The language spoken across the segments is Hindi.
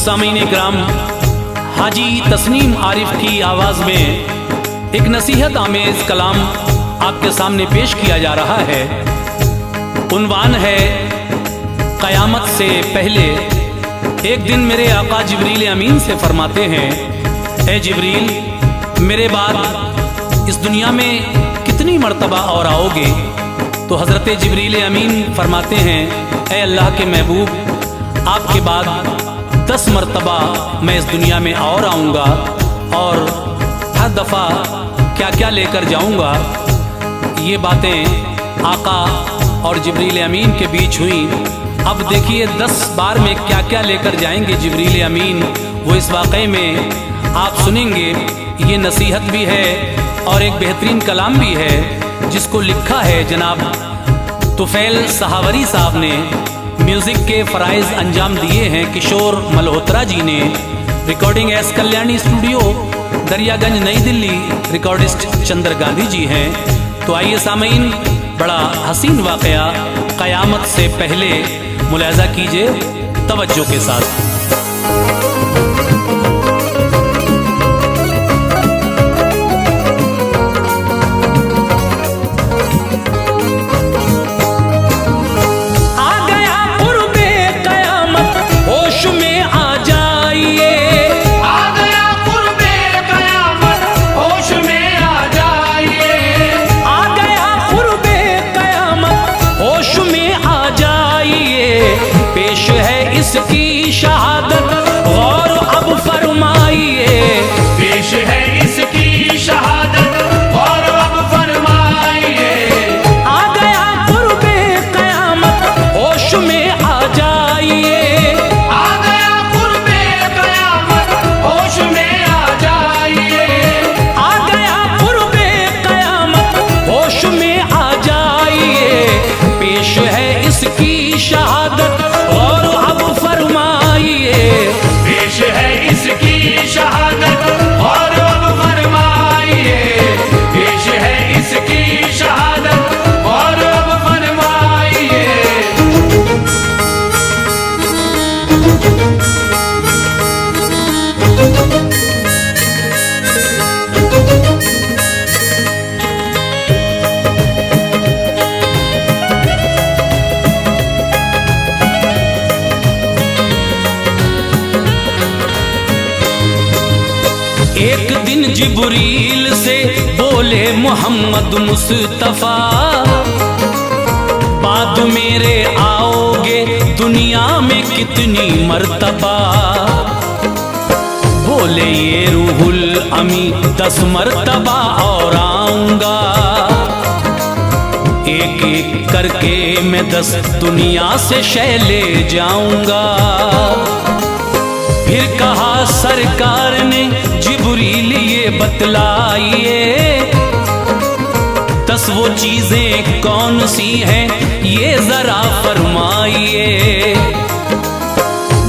सामीन इकराम, हाजी तस्नीम आरिफ की आवाज़ में एक नसीहत आमेज कलाम आपके सामने पेश किया जा रहा है। उन्वान है क़यामत से पहले। एक दिन मेरे आका जिब्रील अमीन से फरमाते हैं, ए जिब्रील, मेरे बाद इस दुनिया में कितनी मर्तबा और आओगे? तो हज़रत जिब्रील अमीन फरमाते हैं, ए अल्लाह के महबूब, आपके बाद 10 मर्तबा मैं इस दुनिया में और आऊँगा, और हर दफ़ा क्या क्या लेकर जाऊँगा। ये बातें आका और जिब्रील अमीन के बीच हुई। अब देखिए 10 बार में क्या क्या लेकर जाएंगे जिब्रील अमीन, वो इस वाक़े में आप सुनेंगे। ये नसीहत भी है और एक बेहतरीन कलाम भी है, जिसको लिखा है जनाब तुफैल सहावरी साहब ने। म्यूज़िक के फ़राइज़ अंजाम दिए हैं किशोर मल्होत्रा जी ने। Recording S Kalyani studio, Daryaganj, नई दिल्ली। रिकॉर्डिस्ट चंद्र गांधी जी हैं। तो आइए सामीन, बड़ा हसीन वाक़या क़यामत से पहले मुलाज़ा कीजिए तवज्जो के साथ। इसकी शहादत गौर अब फरमाइए, पेश है इसकी शहादत गौर अब फरमाइए। आ गया कुर्बे क़यामत, होश में आ जाइए। आ गया कुर्बे क़यामत, होश में आ जाइए। आ गया कुर्बे क़यामत, होश में आ जाइए। पेश है इसकी शहादत गौर अब फरमाइए, पेश है इसकी शहादत और अब फरमाइए। पेश है इसकी शहादत और अब फरमाइए। एक दिन जिब्रील से बोले मोहम्मद मुस्तफा, बाद मेरे आओगे दुनिया में कितनी मर्तबा? बोले ये रूहुल अमी 10 मर्तबा और आऊंगा। एक एक करके मैं 10 दुनिया से शय ले जाऊंगा। फिर कहा सरकार ने, जिब्रील ये बतलाइए, 10 वो चीजें कौन सी हैं ये जरा फरमाइए।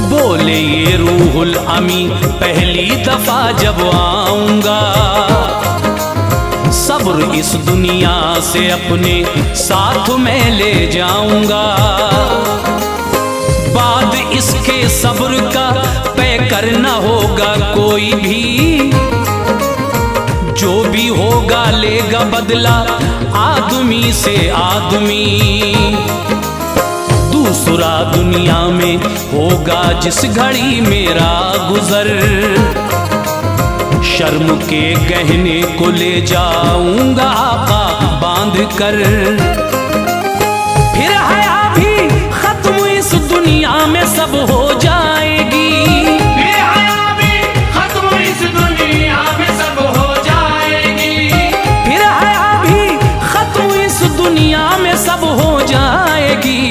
बोले ये रूहुल अमी पहली दफा जब आऊंगा, सब्र इस दुनिया से अपने साथ मैं ले जाऊंगा। बाद इसके सब्र का तय करना होगा कोई भी, जो भी होगा लेगा बदला आदमी से आदमी। दूसरा दुनिया में होगा जिस घड़ी मेरा गुजर, शर्म के गहने को ले जाऊंगा आका बांध कर। फिर हया भी खत्म इस दुनिया में सब हो जाएगी। फिर हया भी खत्म इस दुनिया में सब हो जाएगी। फिर हया भी खत्म इस दुनिया में सब हो जाएगी।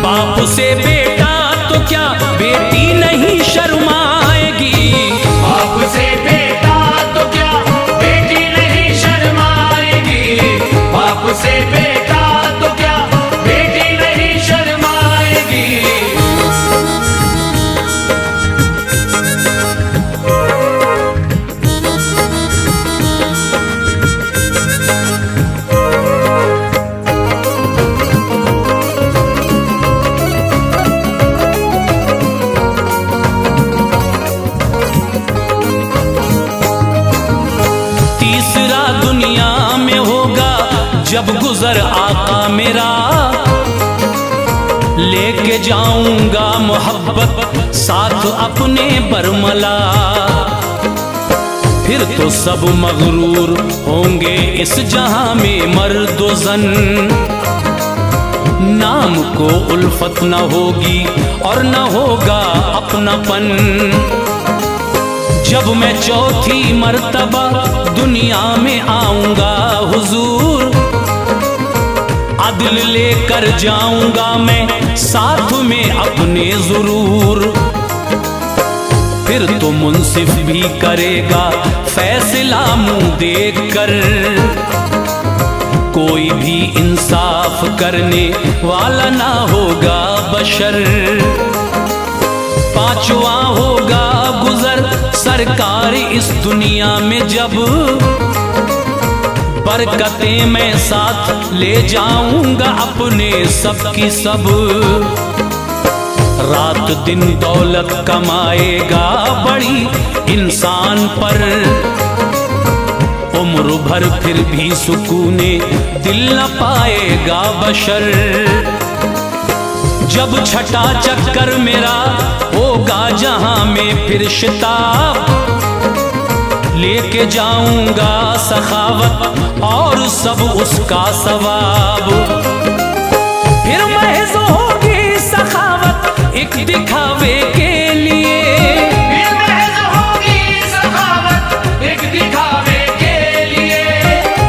बाप से बेटा तो क्या बेटी नहीं शर्माएगी? बाप से बेटा तो क्या बेटी नहीं शर्माएगी? बाप से बेटा जब गुजर आका मेरा, लेके जाऊंगा मोहब्बत साथ अपने बरमला। फिर तो सब मगरूर होंगे इस जहां में मर्द व ज़न, नाम को उल्फत न होगी और न होगा अपनापन। जब मैं चौथी मर्तबा दुनिया में आऊंगा हुजूर, अदल लेकर जाऊंगा मैं साथ में अपने जरूर। फिर तो मुंसिफ भी करेगा फैसला मुंह देख कर, कोई भी इंसाफ करने वाला ना होगा बशर। पांचवा होगा गुजर सरकार इस दुनिया में जब, बरकतें मैं साथ ले जाऊंगा अपने सब की सब। रात दिन दौलत कमाएगा बड़ी इंसान पर, उम्र भर फिर भी सुकूने दिल न पाएगा बशर। जब छठा चक्कर मेरा होगा जहां में फिर शिताब, लेके जाऊंगा सखावत और सब उसका सवाब। फिर महज होगी सखावत एक दिखावे के लिए, फिर महज होगी सखावत एक दिखावे के लिए।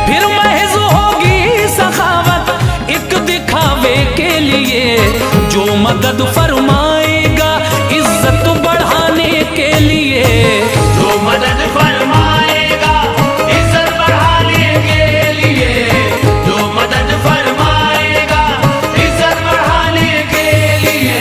फिर महज होगी सखावत एक दिखावे के लिए, जो मदद फरमाएगा इज्जत बढ़ाने के लिए। जो मदद फरमाएगा इज्जत बढ़ाने के लिए, जो मदद फरमाएगा इज्जत बढ़ाने के लिए।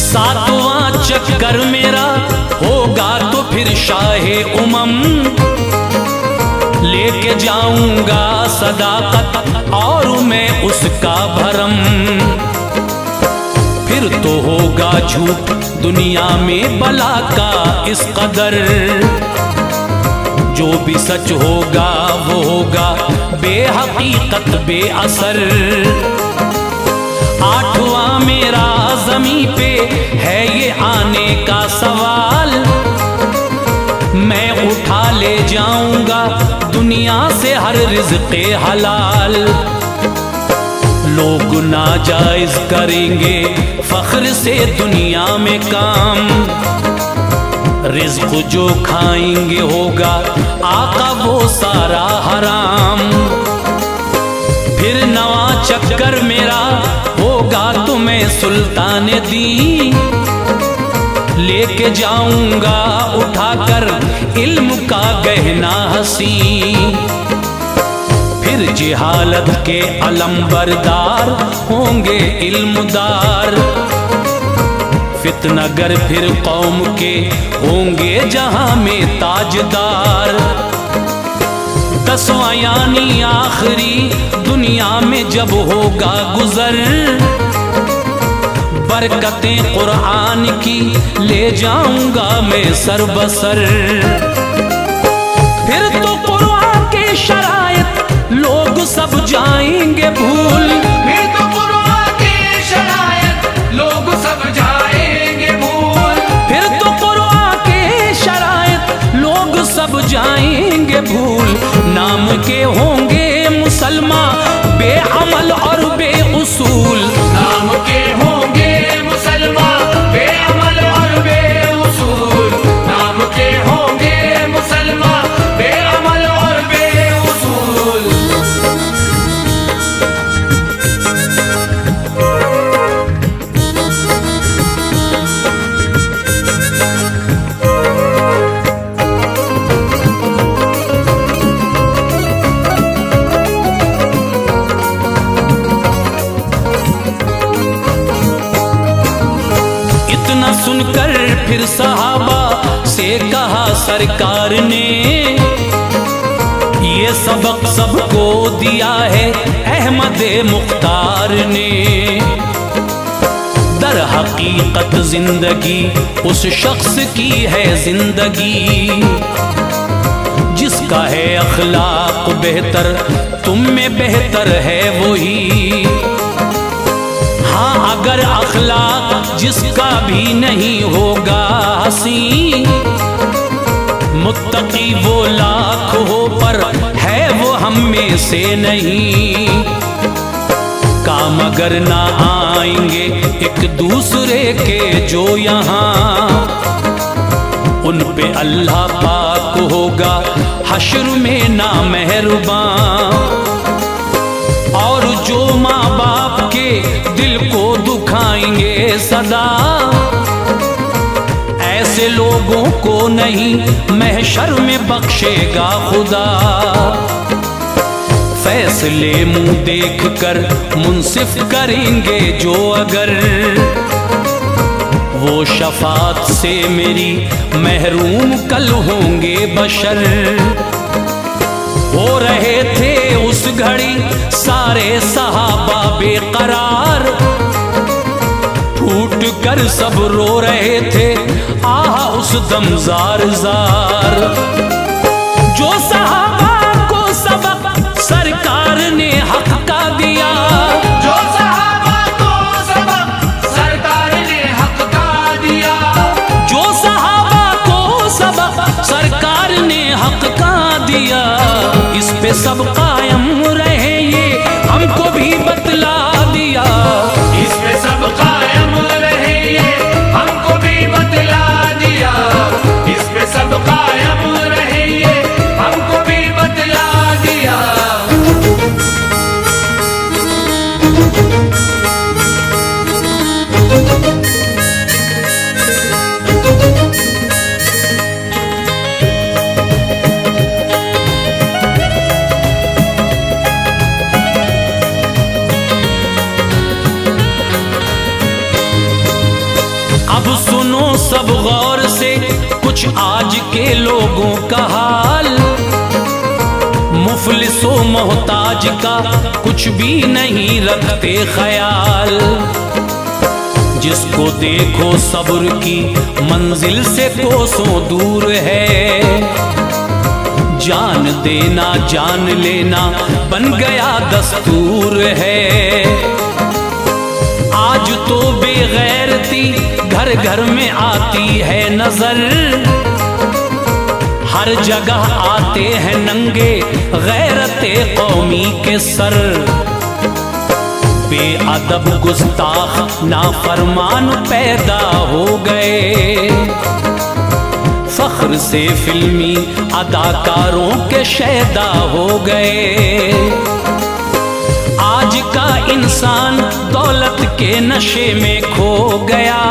सातवां चक्कर मेरा होगा तो फिर शाहे उमम, लेके जाऊंगा सदाकत और मैं उसका भरम। फिर तो होगा झूठ दुनिया में बला का इस कदर, जो भी सच होगा वो होगा बेहकीकत बेअसर। आठवां मेरा ज़मीं पे है ये आने का सवाल, मैं उठा ले जाऊंगा दुनिया से हर रिज़्क़े हलाल। लोग नाजायज करेंगे फख्र से दुनिया में काम, रिज़्क़ जो खाएंगे होगा आका वो सारा हराम। फिर नवा चक्कर मेरा होगा तो मैं सुल्तान दी, लेके जाऊंगा उठाकर इल्म का गहना हसी। फिर जिहालत के अलंबरदार होंगे इल्मदार, फितनागर फिर कौम के होंगे जहां में ताजदार। दसवां यानी आखिरी दुनिया में जब होगा गुजर, बरकतें कुरान की ले जाऊंगा मैं सर बसर। फिर तो कुरान के शरायत लोग सब जाएंगे भूल, फिर तो कुरान की शरायत लोग सब जाएंगे भूल। फिर तो कुरान के शरायत लोग सब जाएंगे भूल। नाम के होंगे मुसलमान बेअमल और बेउसूल, नाम के होंगे मुसलमान बेअमल और बेउसूल। नाम के होंगे मुसलमान बेअमल और बेउसूल। सुनकर फिर सहाबा से कहा सरकार ने, ये सबक सबको दिया है अहमद मुख्तार ने। दर हकीकत जिंदगी उस शख्स की है जिंदगी, जिसका है अखलाक बेहतर, तुम में बेहतर है वही। हाँ अगर अखलाक जिसका भी नहीं होगा हसी, मुत्तकी वो लाख हो पर है वो हम में से नहीं। काम अगर ना आएंगे एक दूसरे के जो यहाँ, उन पे अल्लाह पाक होगा हश्र में ना मेहरबान। और जो माँ बाप के दिल को दुखाएंगे सदा, ऐसे लोगों को नहीं महशर में बख्शेगा खुदा। फैसले मुंह देख कर मुंसिफ करेंगे जो अगर, वो शफात से मेरी महरूम कल होंगे बशर। हो रहे थे उस घड़ी सारे सहाबा बेकरार, फूट कर सब रो रहे थे आह उस दम जार जार। जो सहाबा को सबक सरकार ने हक का दिया, जो सहाबा को सबक सरकार ने हक का दिया, जो सहाबा को सबक सरकार ने हक का दिया, इस पे सब कायम रहे ये हमको भी बतला दिया। इस पे सब कायम रहे ये हमको भी बतला दिया। इस पे सब कायम रहे ये हमको भी बतला दिया। अब सुनो सब गौर से कुछ आज के लोगों का हाल, मुफलिसो मोहताज का कुछ भी नहीं रखते ख्याल। जिसको देखो सब्र की मंजिल से कोसों दूर है, जान देना जान लेना बन गया दस्तूर है। आज तो बेगैरती घर घर में आती है नजर, हर जगह आते हैं नंगे गैरते कौमी के सर। बेअदब गुस्ताख नाफरमान पैदा हो गए, फख्र से फिल्मी अदाकारों के शैदा हो गए। आज का इंसान दौलत के नशे में खो गया,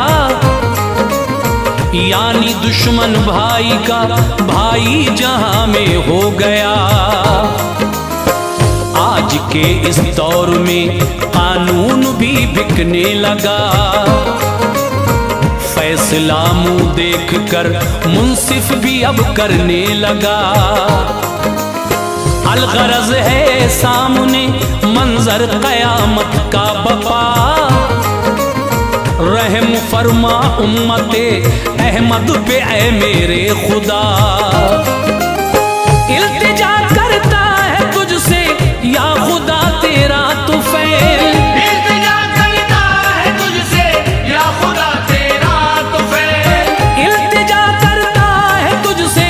यानी दुश्मन भाई का भाई जहां में हो गया। आज के इस दौर में कानून भी बिकने लगा, फैसला मुंह देख कर मुंसिफ भी अब करने लगा। अलगरज है सामने मंजर कयामत का बपा, रहम फरमा उम्मते अहमद पे ऐ मेरे खुदा। इल्तिजा करता है तुझसे या खुदा तेरा तुफैल, इल्तिजा करता है तुझसे या खुदा तेरा तुफैल, इल्तिजा करता है तुझसे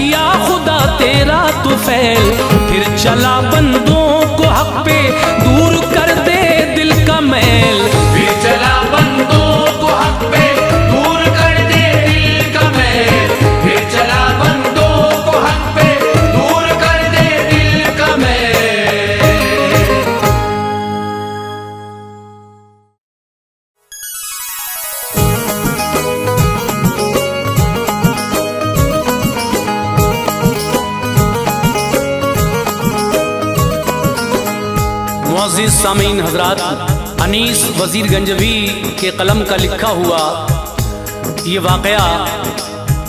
या खुदा तेरा तुफैल। फिर चला बंदों को हक पे दूर कर दे दिल का मैल, फिर चला बंदों को हक पे दूर कर दे दिल का मैल, फिर चला बंदों को हक पे दूर कर दे दिल का मैल। मुअज़्ज़िज़ सामीन हज़रात, अनीस वज़ीर गंजवी के कलम का लिखा हुआ ये वाक़या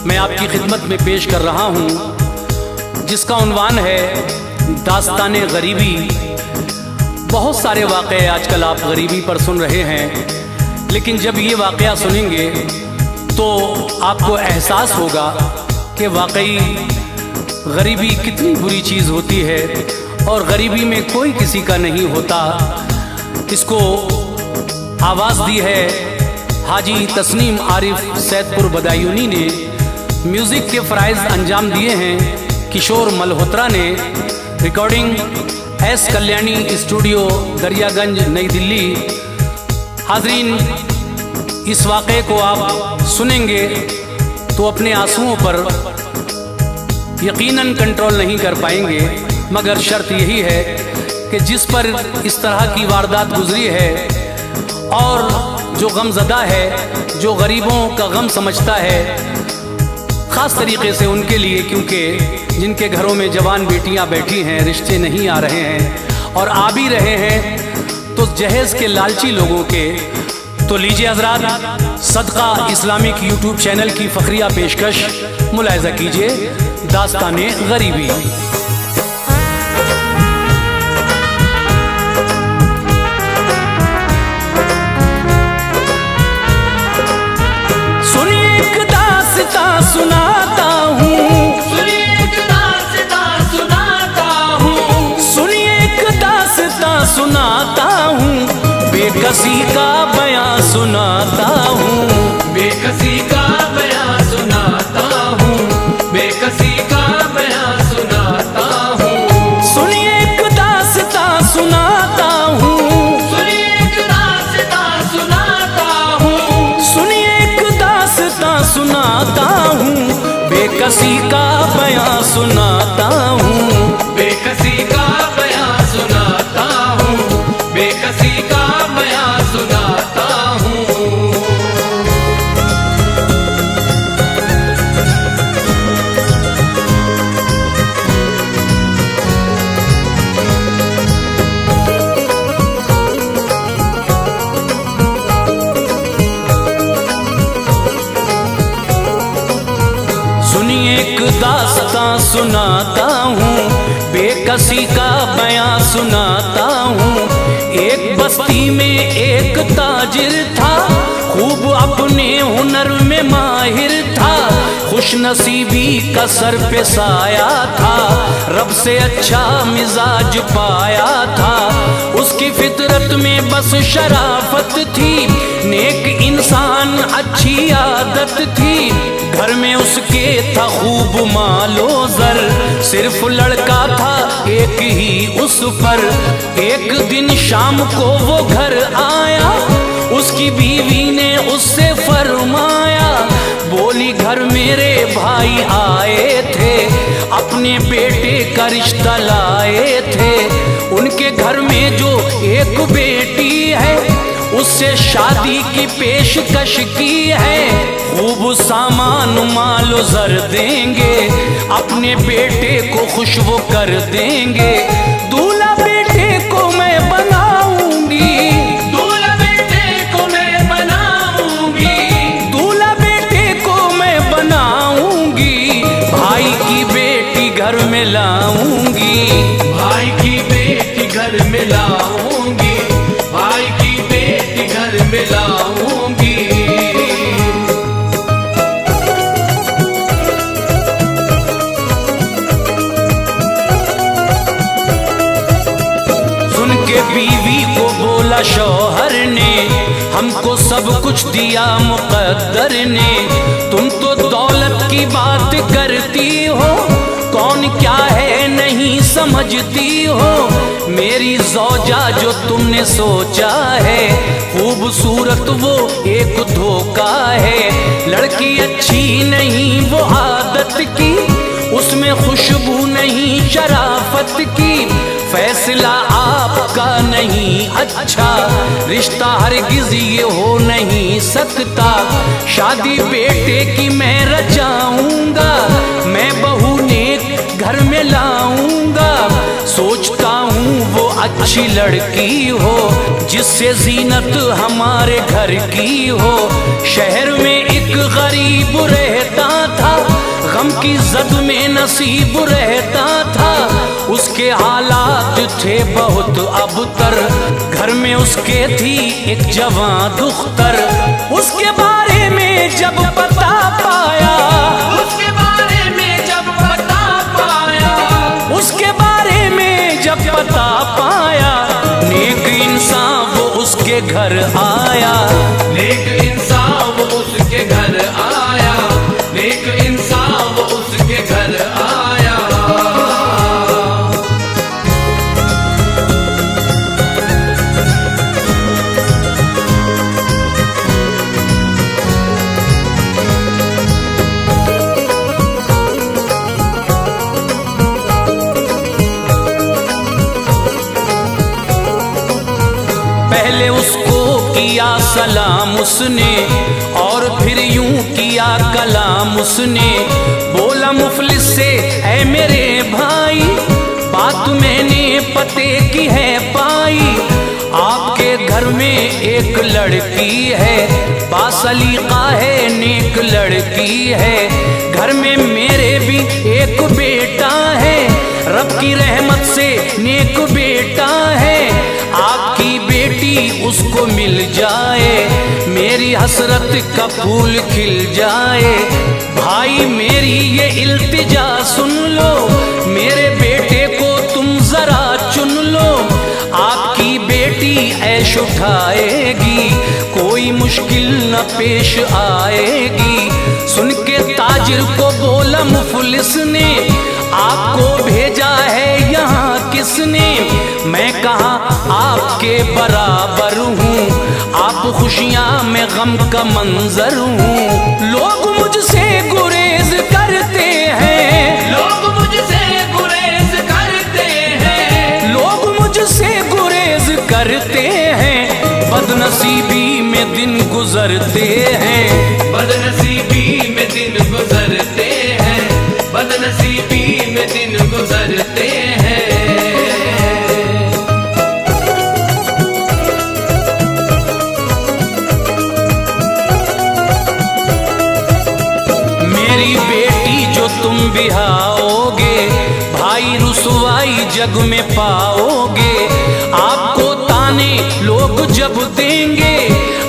मैं आपकी खिदमत में पेश कर रहा हूँ, जिसका उन्वान है दास्ताने गरीबी। बहुत सारे वाक़े आजकल आप गरीबी पर सुन रहे हैं, लेकिन जब ये वाक़या सुनेंगे तो आपको एहसास होगा कि वाकई गरीबी कितनी बुरी चीज़ होती है और गरीबी में कोई किसी का नहीं होता। इसको आवाज़ दी है हाजी तस्नीम आरिफ सैदपुर बदायूनी ने, म्यूज़िक के फ़राइज़ अंजाम दिए हैं किशोर मल्होत्रा ने, recording S Kalyani studio Daryaganj नई दिल्ली। हाज़रीन, इस वाक़े को आप सुनेंगे तो अपने आंसुओं पर यकीनन कंट्रोल नहीं कर पाएंगे, मगर शर्त यही है कि जिस पर इस तरह की वारदात गुजरी है और जो गमज़दा है, जो गरीबों का गम समझता है, ख़ास तरीके से उनके लिए, क्योंकि जिनके घरों में जवान बेटियां बैठी हैं, रिश्ते नहीं आ रहे हैं और आ भी रहे हैं तो जहेज़ के लालची लोगों के। तो लीजिए हज़रात, सदका इस्लामिक यूट्यूब चैनल की फ़खरिया पेशकश मुलाहिज़ा कीजिए, दास्ताने गरीबी। सुनिए एक दास्तां सुनाता हूँ, सुनिए एक दास्तां सुनाता हूँ, सुनिए एक दास्तां सुनाता हूँ, बेकसी का बयां सुनाता हूँ, बेकसी का बयां सुनाता हूँ, बेकसी का बयां सुनाता हूँ। सुनिए एक दास्तां सुनाता हूँ, सुनिए एक दास्तां सुनाता हूँ, सुनिए एक दास्तां सुनाता हूँ, बेकसी का बयां सुनाता हूँ, बेकसी का बयां सुनाता हूँ, बेकसी का बयां सुनाता हूँ। सुनिए एक दास्तां सुनाता हूँ, बेकसी का बयां सुनाता हूँ। एक बस्ती में एक ताजिर था, खूब अपने हुनर में माहिर था, खुश नसीबी का सर पे साया था, रब से अच्छा मिजाज पाया था। उसकी फितरत में बस शराफत थी, नेक इंसान अच्छी आदत थी, घर में उसके था खूब मालो जर, सिर्फ लड़का था एक ही उस पर। एक दिन शाम को वो घर आया, उसकी बीवी ने उससे फरमाया, बोली घर मेरे भाई आए थे, अपने बेटे का रिश्ता लाए थे, उनके घर में जो एक बेटी है उससे शादी की पेशकश की है, खूब सामान मालो जर देंगे, अपने बेटे को खुश वो कर देंगे, दूल्हा बेटे को मैं बनाऊंगी, दूल्हा बेटे को मैं बनाऊंगी, दूल्हा बेटे को मैं बनाऊंगी, भाई की बेटी घर में लाऊंगी, भाई की बेटी घर में लाऊंगी, भाई की बेटी घर में लाऊंगी। सुन के बीवी को बोला शौहर ने, हमको सब कुछ दिया मुकद्दर ने, तुम तो दौलत की बात करती हो, कौन क्या है नहीं समझती हो, मेरी ज़ौजा जो तुमने सोचा है, खूबसूरत वो एक धोखा है, लड़की अच्छी नहीं वो आदत की, उसमें खुशबू नहीं शराफत की, फैसला आपका नहीं अच्छा, रिश्ता हरगिज़ ये हो नहीं सकता, शादी बेटे की मैं रचाऊंगा, मैं बहू नेक घर में लाऊंगा, सोचता हूँ वो अच्छी लड़की हो, जिससे जीनत हमारे घर की हो। शहर में एक गरीब रहता था, गम की जद में नसीब रहता था, उसके हालात थे बहुत अबतर। घर में उसके थी एक जवान दुख्तर, उसके बारे में जब पता पाया, उसके बारे में जब पता पाया, उसके बारे में जब पता पाया, नेक इंसान वो उसके घर आया। नेक इंसान वो उसके घर आया, नेक इंसान वो उसके घर आया। पहले उसको किया सलाम उसने, और फिर यूं किया कलाम उसने। बोला मुफलिस से ऐ मेरे भाई, बात मैंने पते की है पाई। आपके घर में एक लड़की है, बासलीका है, नेक लड़की है। घर में मेरे भी एक बेटा है, रब की रहमत से नेक बेटा है। आपकी बेटी उसको मिल जाए, मेरी हसरत का फूल खिल जाए। भाई मेरी ये इल्तिजा सुन लो, मेरे बेटे को तुम जरा चुन लो। आपकी बेटी ऐश उठाएगी, कोई मुश्किल न पेश आएगी। सुन के ताजिर को बोला मुफलिस ने, आपको भेजा है यहाँ किसने? मैं कहा आपके बराबर हूँ, आप खुशियाँ में गम का मंजर हूँ। लोग मुझसे गुरेज करते हैं, लोग मुझसे गुरेज करते हैं, लोग मुझसे गुरेज करते हैं। बदनसीबी में दिन गुजरते हैं, बदनसीबी में दिन गुजरते हैं, बदनसीबी में दिन गुजरते हैं। मेरी बेटी जो तुम बिहाओगे, भाई रुसवाई जग में पाओगे। आपको ताने लोग जब देंगे,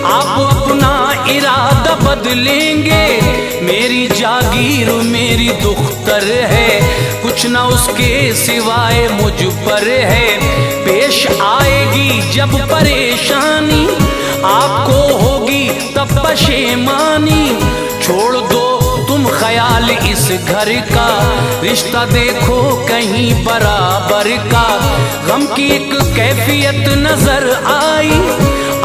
आप अपना इरादा बदलेंगे। मेरी जागीर मेरी दुख्तर है, कुछ ना उसके सिवाय मुझ पर है। पेश आएगी जब परेशानी, आपको होगी तब पशेमानी। छोड़ दो तुम ख्याल इस घर का, रिश्ता देखो कहीं बराबर का। गम की एक कैफियत नजर आई,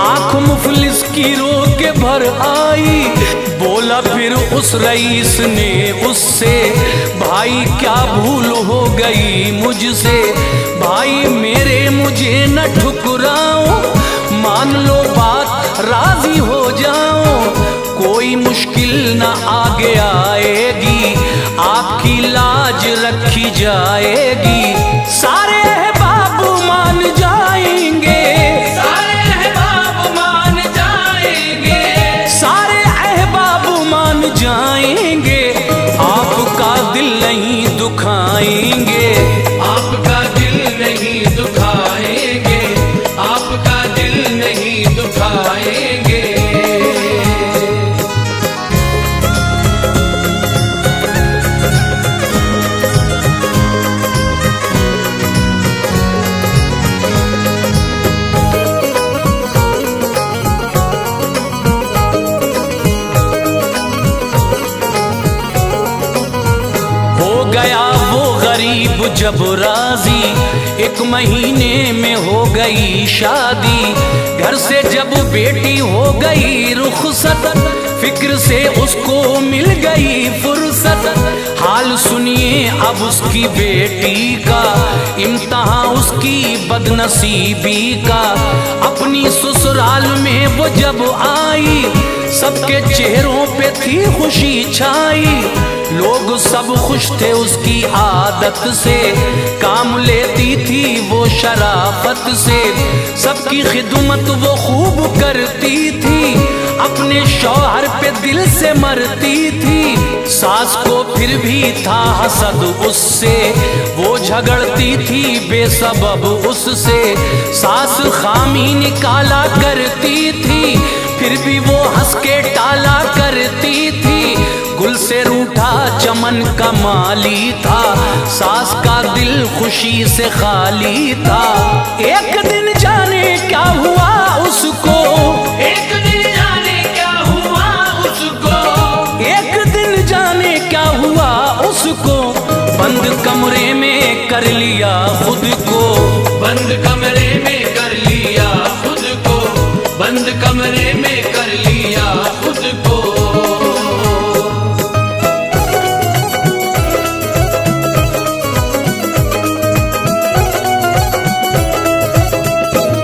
आंख मुफलिस की रो के भर आई। बोला फिर उस रईस ने उससे, भाई क्या भूल हो गई मुझसे। भाई मेरे मुझे न ठुकराओ, मान लो बात राजी हो जाओ। कोई मुश्किल न आगे आएगी, आपकी लाज रखी जाएगी। सारे अहबाब मान जाएंगे, सारे अहबाब मान जाएंगे, सारे अहबाब मान जाएंगे। आपका दिल नहीं दुखाएंगे, आपका दिल नहीं दुखाएंगे, आपका दिल नहीं दुखाएंगे। गया वो गरीब जब राजी, एक महीने में हो गई शादी। घर से जब बेटी हो गई रुखसत, फिक्र से उसको मिल गई फुर्सत। हाल सुनिए अब उसकी बेटी का, इम्तिहान उसकी बदनसीबी का। अपनी ससुराल में वो जब आई, सबके चेहरों पे थी खुशी छाई। लोग सब खुश थे उसकी आदत से, काम लेती थी वो शराफत से। सबकी खिदमत वो खूब करती थी, अपने शौहर पे दिल से मरती थी। सास को फिर भी था हसद उससे, वो झगड़ती थी बेसबब उससे। सास खामी निकाला करती थी, फिर भी वो हंस के टाला करती थी। गुल से रूठा चमन का माली था, सास का दिल खुशी से खाली था। एक दिन जाने क्या हुआ उसको, एक दिन जाने क्या हुआ उसको, एक दिन जाने क्या हुआ उसको। बंद कमरे में कर लिया खुद को, बंद कमरे में कर लिया खुद को, बंद कमरे में कर लिया खुद को।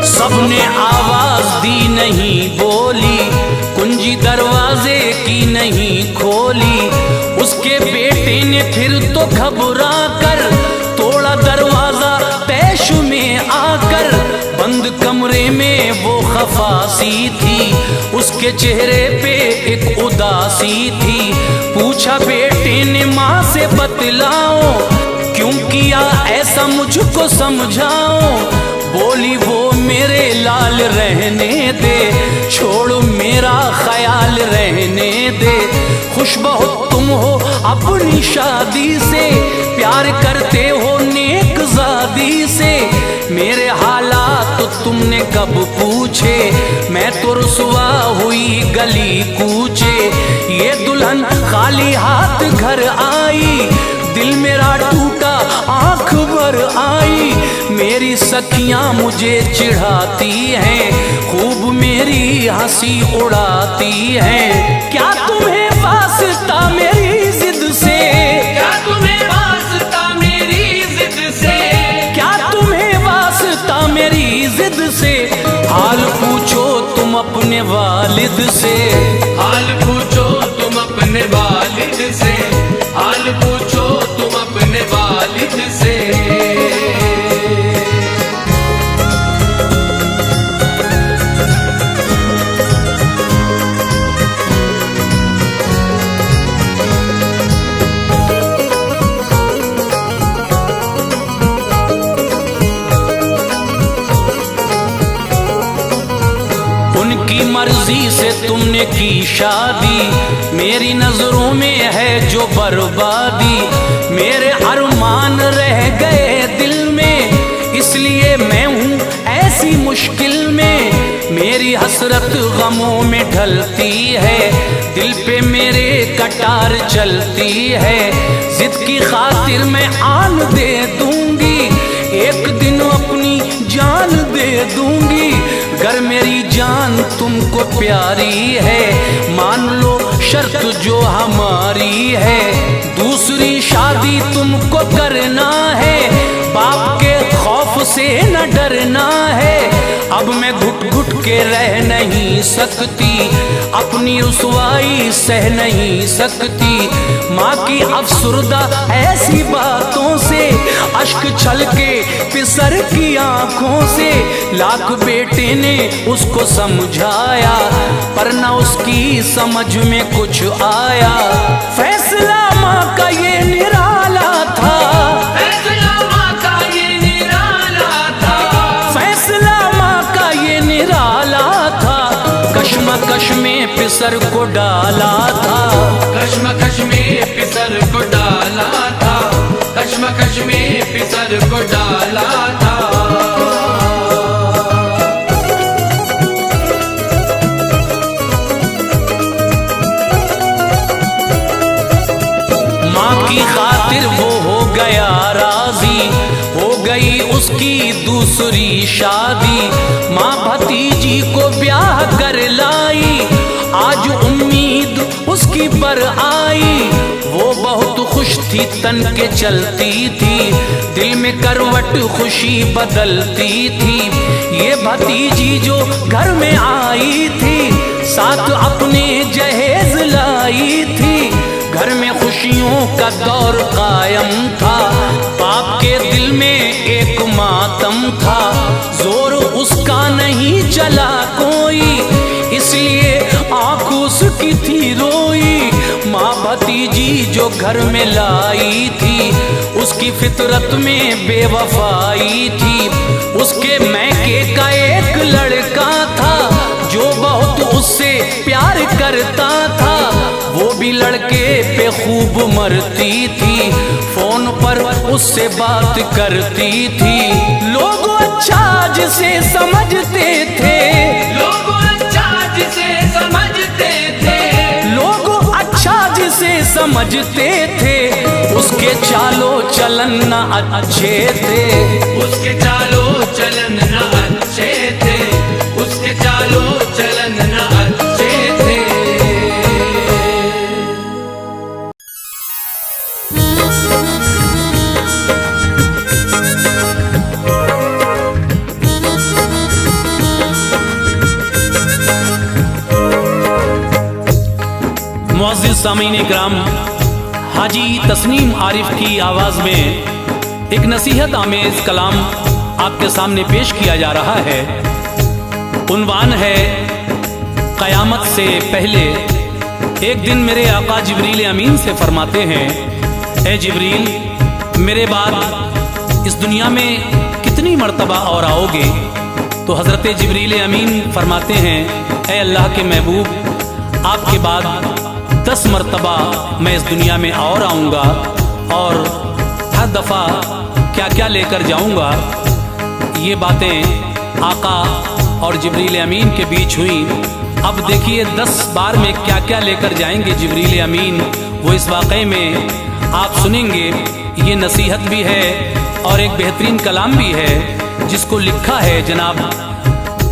सबने आवाज दी नहीं बोली, कुंजी दरवाजे की नहीं खोली। उसके बेटे ने फिर तो घबरा कर तोड़ा दरवाजा तैश में आकर। बंद कमरे में वो खफासी थी, उसके चेहरे पे एक उदासी थी। पूछा बेटे ने माँ से बतलाओ, क्यों किया ऐसा मुझको समझाओ। बोली वो मेरे लाल रहने दे, छोड़ मेरा ख्याल रहने दे। खुश बहुत तुम हो अपनी शादी से, प्यार करते हो नेक ज़ादी से। मेरे हालात तो तुमने कब पूछे, मैं तो रुसवा हुई गली कूचे। ये दुल्हन खाली हाथ घर आई, दिल मेरा टूटा आंख भर आई। मेरी सखियां मुझे चिढ़ाती हैं, खूब मेरी हंसी उड़ाती हैं। क्या तुम्हें वास्ता मेरी जिद से, क्या तुम्हें वास्ता मेरी जिद से, क्या तुम्हें वास्ता मेरी जिद से। हाल पूछो तुम अपने वालिद से, हाल पूछो तुम अपने वालिद से, हाल पूछो तुम अपने वालिद से। उनकी मर्जी से तुमने की शादी, मेरी नजरों में है जो बर्बादी। मेरे अरमान रह गए दिल में, इसलिए मैं हूँ ऐसी मुश्किल में। मेरी हसरत गमों में ढलती है, दिल पे मेरे कटार चलती है। जिद की खातिर मैं आन दे दूंगी, एक दिन अपनी जान दे दूंगी। गर मेरी जान तुमको प्यारी है, मान लो शर्त जो हमारी है। दूसरी शादी तुमको करना है, बाप के खौफ से न डरना है। अब मैं घुट घुट के रह नहीं सकती, अपनी रुसवाई सह नहीं सकती। माँ की अफसुर्दा ऐसी बातों से, अश्क छलके पिसर की आंखों से। लाख बेटे ने उसको समझाया, पर न उसकी समझ में कुछ आया। फैसला माँ का ये निराला था, फैसला माँ का ये निराला था, फैसला माँ का ये निराला था। कश्मकश में पिसर को डाला था, कश्मकश में पिसर को डाला था, कश्मकश में पिसर को डाला था। माँ की खातिर वो हो गया राजी, हो गई उसकी दूसरी शादी। माँ भतीजी को ब्याह कर लाई, आज उम्मीद उसकी पर आई। वो बहुत खुश थी तन के चलती थी, दिल में करवट खुशी बदलती थी। ये भतीजी जो घर में आई थी, साथ अपने जहेज लाई थी। घर में खुशियों का दौर कायम था, बाप के दिल में एक मातम था। जोर उसका नहीं चला कोई, इसलिए कोई जी जो घर में लाई थी, उसकी फितरत में बेवफाई थी। उसके मैके का एक लड़का था जो बहुत उससे प्यार करता था, वो भी लड़के पे खूब मरती थी, फोन पर उससे बात करती थी। लोग अच्छा जिसे समझते थे, लोग अच्छा जिसे समझते थे, लोग अच्छा जिसे समझते थे, उसके चालो चलन न अच्छे थे। उसके चालो चलन न अच्छे थे, उसके चालो चलन न अच्छे थे। मुअज़्ज़िज़ सामीन इकराम, हाजी तस्नीम आरिफ की आवाज़ में एक नसीहत आमेज़ कलाम आपके सामने पेश किया जा रहा है। उन्वान है क़यामत से पहले। एक दिन मेरे आका जिब्रील अमीन से फरमाते हैं, ए जिब्रील, मेरे बाद इस दुनिया में कितनी मर्तबा और आओगे? तो हज़रत जिब्रील अमीन फरमाते हैं, ए अल्लाह के महबूब, आपके बाद 10 मर्तबा मैं इस दुनिया में और आऊँगा, और हर दफ़ा क्या क्या लेकर जाऊँगा। ये बातें आका और जिब्रील अमीन के बीच हुई। अब देखिए 10 बार में क्या क्या लेकर जाएंगे जिब्रील अमीन, वो इस वाक़े में आप सुनेंगे। ये नसीहत भी है और एक बेहतरीन कलाम भी है, जिसको लिखा है जनाब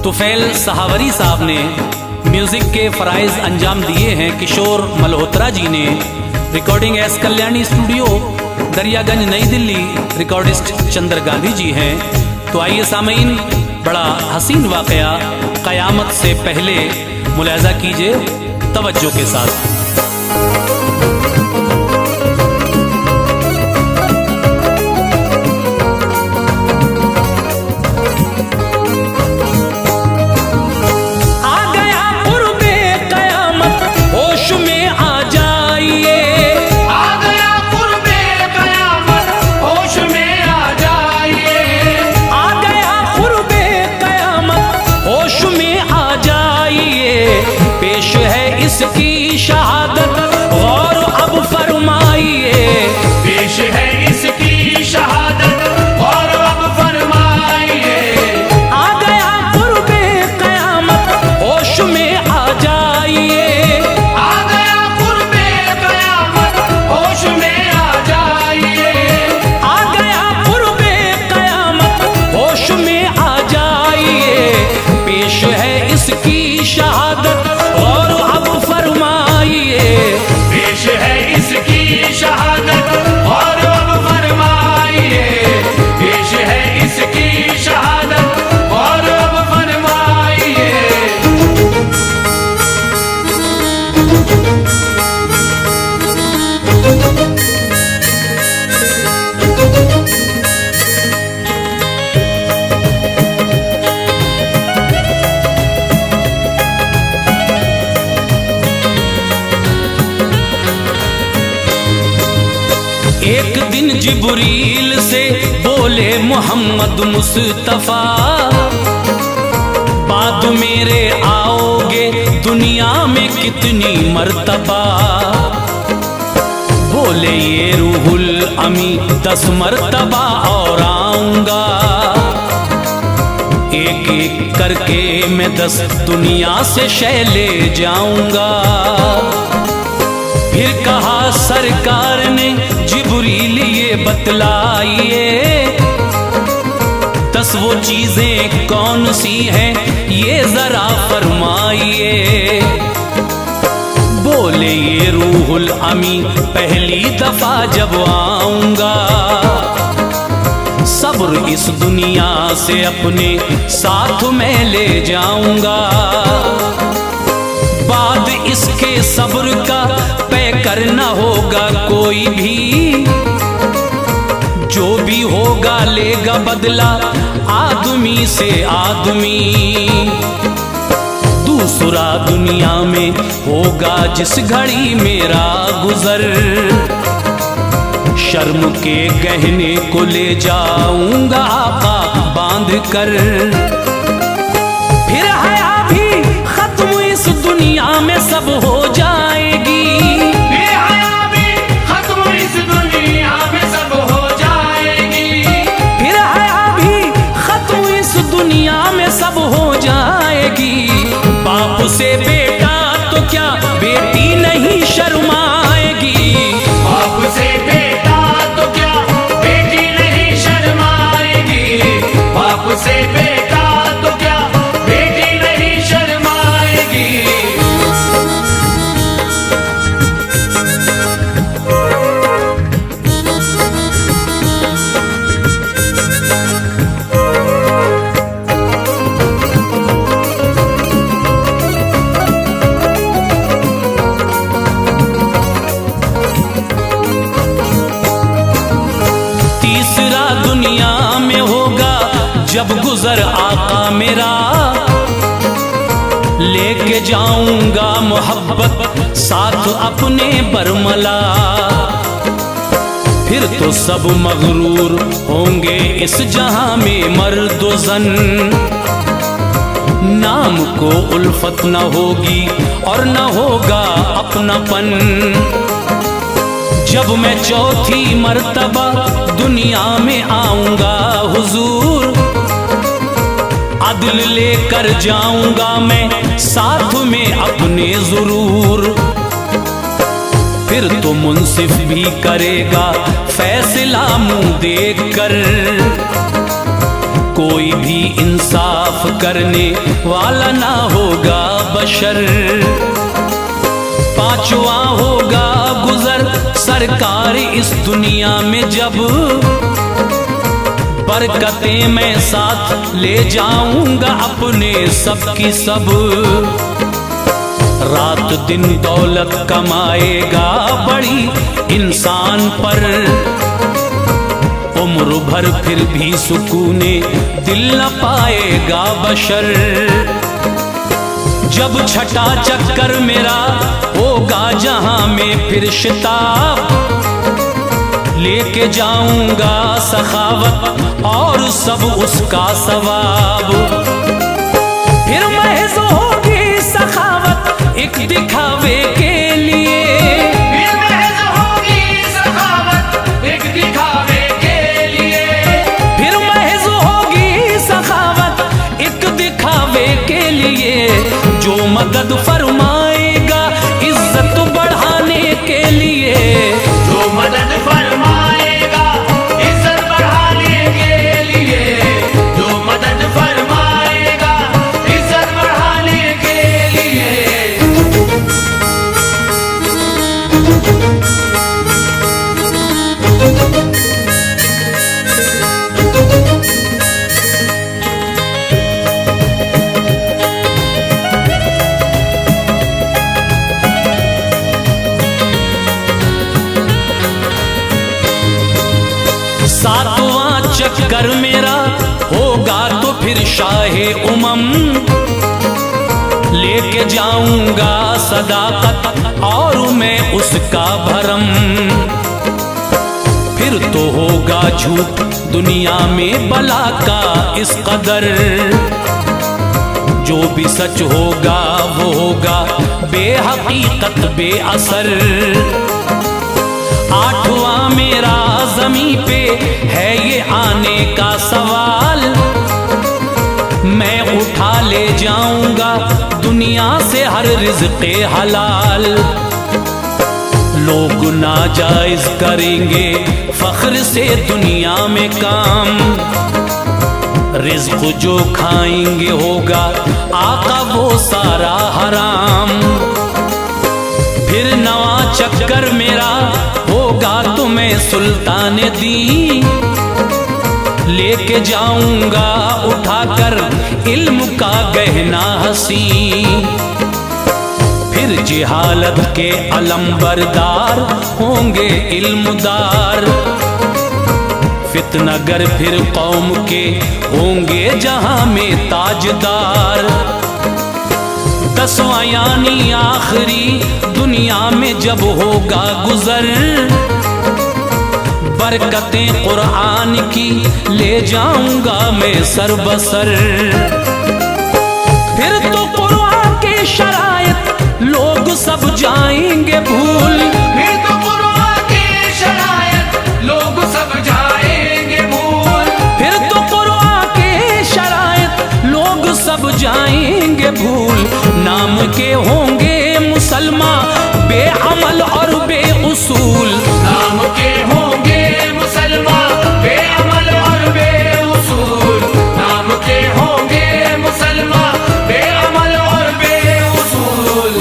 तुफैल सहावरी साहब ने। म्यूज़िक के फ़राइज़ अंजाम दिए हैं किशोर मल्होत्रा जी ने। Recording S Kalyani studio, Daryaganj, नई दिल्ली। रिकॉर्डिस्ट चंद्र गांधी जी हैं। तो आइए सामीन, बड़ा हसीन वाक़या क़यामत से पहले मुलाहिज़ा कीजिए तवज्जो के साथ। इसकी शहादत गौर अब फरमाइए, पेश है इसकी शहादत और अब फरमाइए। आ गया कुर्बे क़यामत, होश में आ जाइए। आ गया कुर्बे क़यामत, होश में आ जाइए। आ गया कुर्बे क़यामत, होश में आ जाइए। पेश है इसकी शहादत और अब फरमाइए, पेश है इसकी शहादत और अब फरमाइए। पेश है इसकी शहादत और अब फरमाइए। एक दिन जिब्रील से बोले मोहम्मद मुस्तफा, बाद मेरे आओगे दुनिया में कितनी मर्तबा? बोले ये रूहुल अमी 10 मर्तबा और आऊंगा, एक एक करके मैं 10 दुनिया से शय ले जाऊंगा। फिर कहा सरकार ने जिब्रील ये बतलाइए, 10 वो चीजें कौन सी हैं ये जरा फरमाइए। बोले ये रूहुल अमी पहली दफा जब आऊंगा, सब्र इस दुनिया से अपने साथ में ले जाऊंगा। बाद इसके सब्र का तय करना होगा कोई भी, जो भी होगा लेगा बदला आदमी से आदमी। दूसरा दुनिया में होगा जिस घड़ी मेरा गुजर, शर्म के गहने को ले जाऊंगा आका बांध कर। फिर हया भी खत्म इस दुनिया में सब हो जाएगी, फिर हया भी खत्म इस दुनिया में सब हो जाएगी, फिर हया भी खत्म इस दुनिया में सब हो जाएगी। बाप से बेटा तो क्या बेटी नहीं शर्माएगी, बाप से बेटा तो क्या बेटी नहीं शर्माएगी, बाप से बेटा तो क्या बेटी नहीं शर्माएगी। तीसरा दुनिया में होगा जब गुजर आका मेरा, लेके जाऊंगा मोहब्बत साथ अपने बरमला। फिर तो सब मगरूर होंगे इस जहां में मर्द व ज़न, नाम को उल्फत न होगी और न होगा अपनापन। जब मैं चौथी मर्तबा दुनिया में आऊंगा हुजूर, अदल लेकर जाऊंगा मैं साथ में अपने जरूर। फिर तो मुंसिफ भी करेगा फैसला मुंह देख कर, कोई भी इंसाफ करने वाला ना होगा बशर। पांचवा होगा गुजर सरकार इस दुनिया में जब, बरकतें मैं साथ ले जाऊंगा अपने सबकी सब। रात दिन दौलत कमाएगा बड़ी इंसान पर, उम्र भर फिर भी सुकूने दिल न पाएगा बशर। जब छठा चक्कर मेरा होगा जहां में फिर शिताब, लेके जाऊंगा सखावत और सब उसका सवाब। फिर महज होगी सखावत एक दिखावे के लिए, फिर महज होगी सखावत एक दिखावे के लिए, फिर महज होगी सखावत एक दिखावे के लिए। जो मदद फरमाएगा इज्जत बढ़ाने के लिए, जो मदद फरमाएगा इज्जत बढ़ाने के लिए, जो मदद फरमाएगा इज्जत बढ़ाने के लिए। सातवां चक्कर मेरा होगा तो फिर शाहे उमम, लेके जाऊंगा सदाकत और मैं उसका भरम। फिर तो होगा झूठ दुनिया में बला का इस कदर, जो भी सच होगा वो होगा बेहकीकत बेअसर। आठवां मेरा ज़मीं पे है ये आने का सवाल, मैं उठा ले जाऊंगा दुनिया से हर रिज़्क़े हलाल। लोग नाजायज करेंगे फख्र से दुनिया में काम, रिज़्क़ जो खाएंगे होगा आका वो सारा हराम। फिर नवा चक्कर मेरा होगा तो मैं सुल्तान दी, लेके जाऊंगा उठाकर इल्म का गहना हसी। फिर जिहालत के अलंबरदार होंगे इल्मदार, फितनागर फिर कौम के होंगे जहां में ताजदार। 10वां यानी आखिरी दुनिया में जब होगा गुजर, बरकतें कुरान की ले जाऊंगा मैं सर बसर। फिर तो कुरान के शरायत लोग सब जाएंगे भूल, फिर तो कुरान के शरायत लोग सब जाएंगे भूल, फिर तो कुरान के शरायत लोग सब जाएंगे भूल। नाम के होंगे मुसलमान बेअमल और बेउसूल, नाम के होंगे मुसलमान बेअमल और बेउसूल, नाम के होंगे मुसलमान बेअमल और बेउसूल।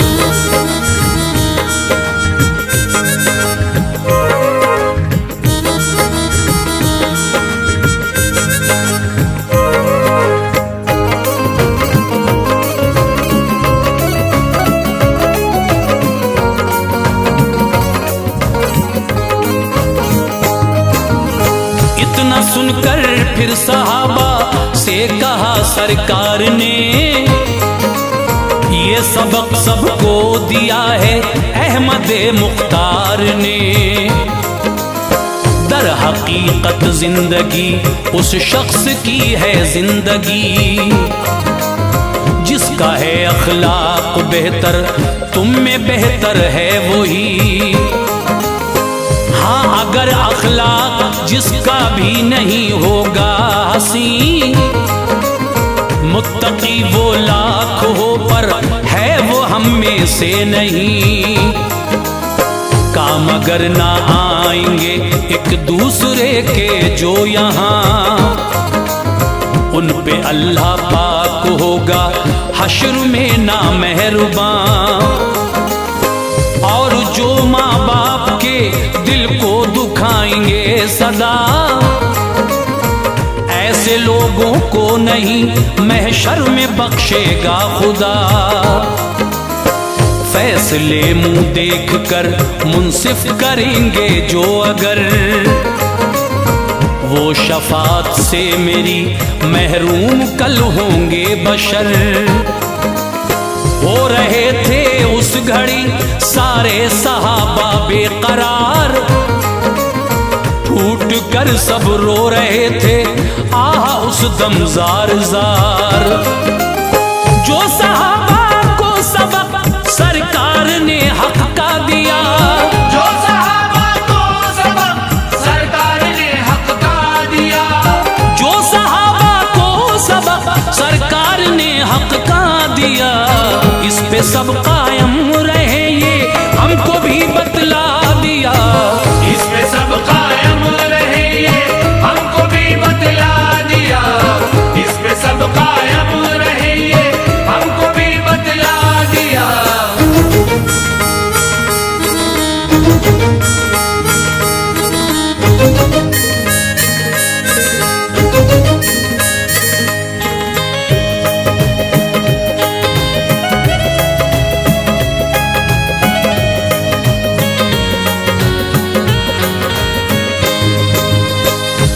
इतना सुनकर फिर सहाबा से कहा सरकार ने, ये सबक सबको दिया है अहमद मुख्तार ने। दर हकीकत जिंदगी उस शख्स की है जिंदगी, जिसका है अखलाक बेहतर, तुम में बेहतर है वही। हाँ अगर अखलाक जिसका भी नहीं होगा हसी, मुत्तकी वो लाख हो पर है वो हम में से नहीं। काम अगर ना आएंगे एक दूसरे के जो यहाँ, उन पे अल्लाह पाक होगा हश्र में ना मेहरबान। और जो माँ बाप के दिल को दुखाएंगे सदा, ऐसे लोगों को नहीं महशर में बख्शेगा खुदा। फैसले मुंह देख कर मुंसिफ करेंगे जो अगर, वो शफात से मेरी महरूम कल होंगे बशर। हो रहे थे उस घड़ी सारे सहाबा बेकरार, फूट कर सब रो रहे थे आह उस दम जार जार। जो सहाबा को सबक सरकार ने हक का दिया, जो सहाबा को सबक सरकार ने हक का दिया, जो सहाबा को सबक सरकार ने हक का दिया, इस पे सब कायम रहे ये हमको भी बतला दिया। इस पे सब कायम रहे ये हमको भी बतला दिया, इस पे सब कायम रहे ये हमको भी बतला दिया।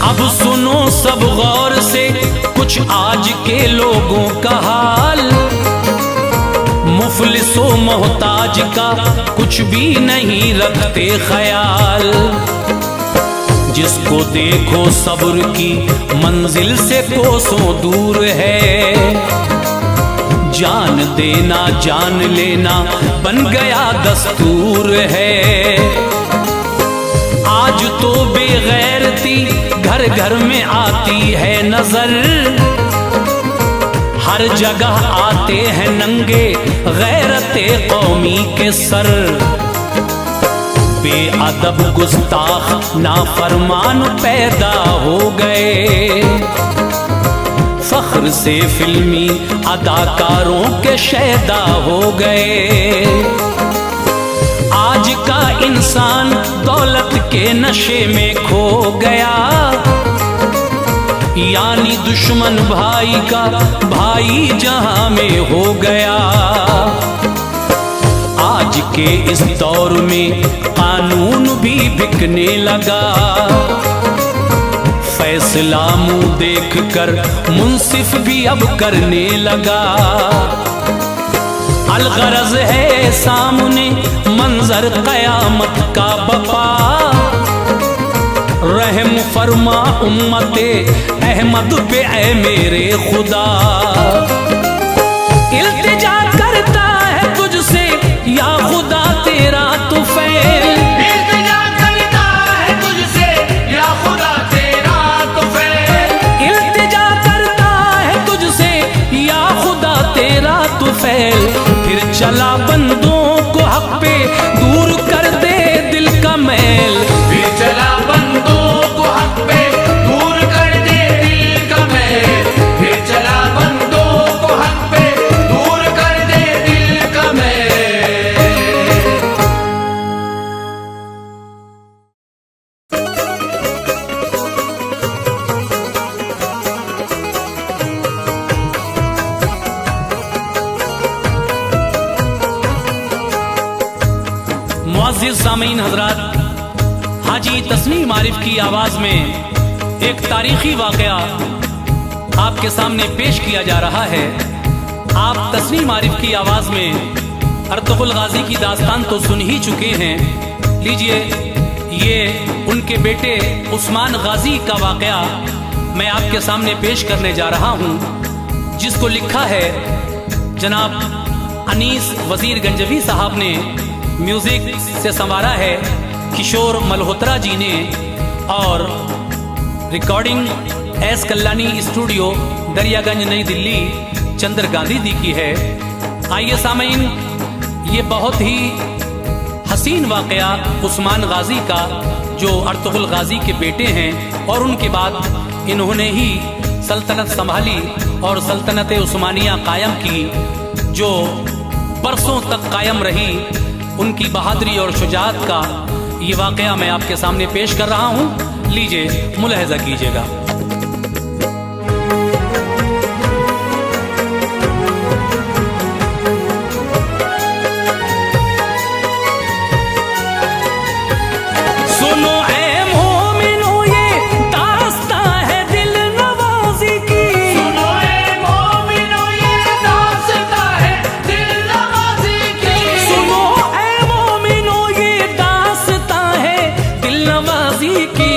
अब सुनो सब गौर से कुछ आज के लोगों का हाल, मुफलिसो मोहताज का कुछ भी नहीं रखते ख्याल। जिसको देखो सब्र की मंजिल से कोसों दूर है, जान देना जान लेना बन गया दस्तूर है। आज तो बेगैरती घर घर में आती है नजर, हर जगह आते हैं नंगे गैरते कौमी के सर। बेअदब गुस्ताख नाफरमान पैदा हो गए, फख्र से फिल्मी अदाकारों के शैदा हो गए। आज का इंसान दौलत के नशे में खो गया, यानी दुश्मन भाई का भाई जहां में हो गया। आज के इस दौर में कानून भी बिकने लगा, फैसला मुंह देख कर मुंसिफ भी अब करने लगा। अलगरज है सामने मंजर कयामत का बपा, रहम फरमा उम्मते अहमद पे ऐ मेरे खुदा। इल्तिजा करता है तुझसे या खुदा तेरा तुफैल, इल्तिजा करता है तुझसे या खुदा तेरा तुफैल, इल्तिजा करता है तुझसे या खुदा तेरा तुफैल। फिर चला बंदों को हक पे दूर कर दे दिल का मैल, फिर चला बंदों को हक पे दूर कर दे दिल का मैल, फिर चला बंदों को हक पे दूर कर दे दिल का मैल। मुअज़्ज़िज़ सामीन हज़रात, हाजी तस्नीम आरिफ की आवाज़ में एक तारीखी वाक़या आपके सामने पेश किया जा रहा है। आप तस्नीम आरिफ की आवाज़ में अर्तुग़रुल गाज़ी की दास्तान तो सुन ही चुके हैं। लीजिए, ये उनके बेटे उस्मान गाज़ी का वाक़या मैं आपके सामने पेश करने जा रहा हूँ, जिसको लिखा है जनाब अनीस वज़ीर गंजवी साहब ने, म्यूज़िक से संवारा है किशोर मल्होत्रा जी ने, और रिकॉर्डिंग एस कल्लानी स्टूडियो दरियागंज नई दिल्ली चंद्र गांधी दी की है। आइए सामीन, ये बहुत ही हसीन वाक़या उस्मान गाज़ी का, जो अर्तुग़रुल गाज़ी के बेटे हैं और उनके बाद इन्होंने ही सल्तनत संभाली और सल्तनत उस्मानिया कायम की, जो बरसों तक कायम रही। उनकी बहादुरी और शुजाअत का ये वाक़या मैं आपके सामने पेश कर रहा हूँ। लीजिए, मुलाहिज़ा कीजिएगा। सुनो ऐ मोमिनो ये दास्तां है दिल नवाज़ी की, सुनो ए मोमिनो ये दास्तां है दिल नवाज़ी की, सुनो ऐ मोमिनो ये दास्तां है दिल नवाज़ी की।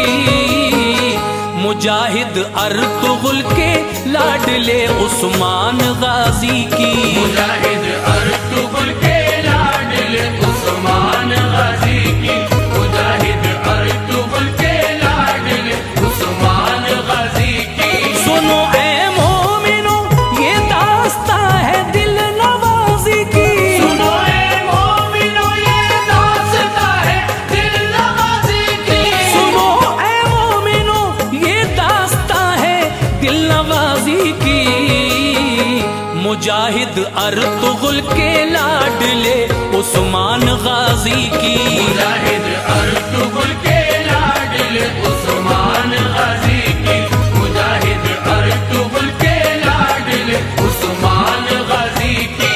मुजाहिद अर्तुग़रुल के लाडले उस्मान गाज़ी की, मुजाहिद अर्तुग़रुल के लाडले उस्मान गाज़ी की, मुजाहिद अर्तुग़रुल के लाडले उस्मान गाज़ी की। सुनो ऐ मोमिनो ये दास्तां है दिल नवाज़ी की, सुनो ए मोमिनो ये दास्तां है दिल नवाज़ी की, सुनो ऐ मोमिनो ये दास्तां है दिल नवाज़ी की। मुजाहिद अर्तुग़रुल के लाडले उस्मान गाज़ी की, मुजाहिद अर्तुग़रुल के लाडले उस्मान गाज़ी की, मुजाहिद अर्तुग़रुल के लाडले उस्मान गाज़ी की।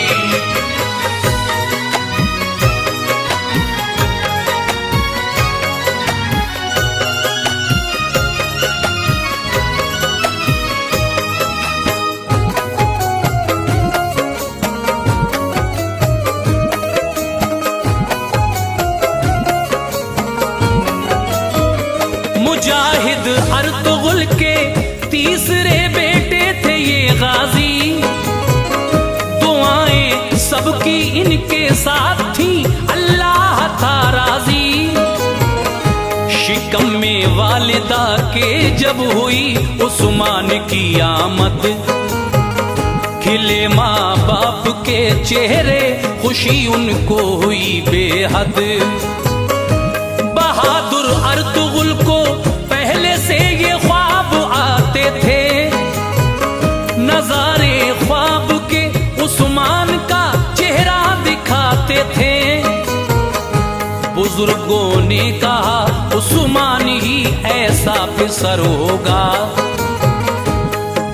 मुजाहिद अर्तुग़रुल के तीसरे बेटे थे ये गाज़ी, दुआएं सबकी इनके साथ थी, अल्लाह था राज़ी। शिकम में वालिदा के जब हुई उस्मान की आमद, खिले माँ बाप के चेहरे खुशी उनको हुई बेहद। बहादुर अर्तुग़रुल को पहले से ये ख्वाब आते थे, नज़ारे ख्वाब के उस्मान का चेहरा दिखाते थे। बुजुर्गों ने कहा उस्मान ही ऐसा फिसर होगा,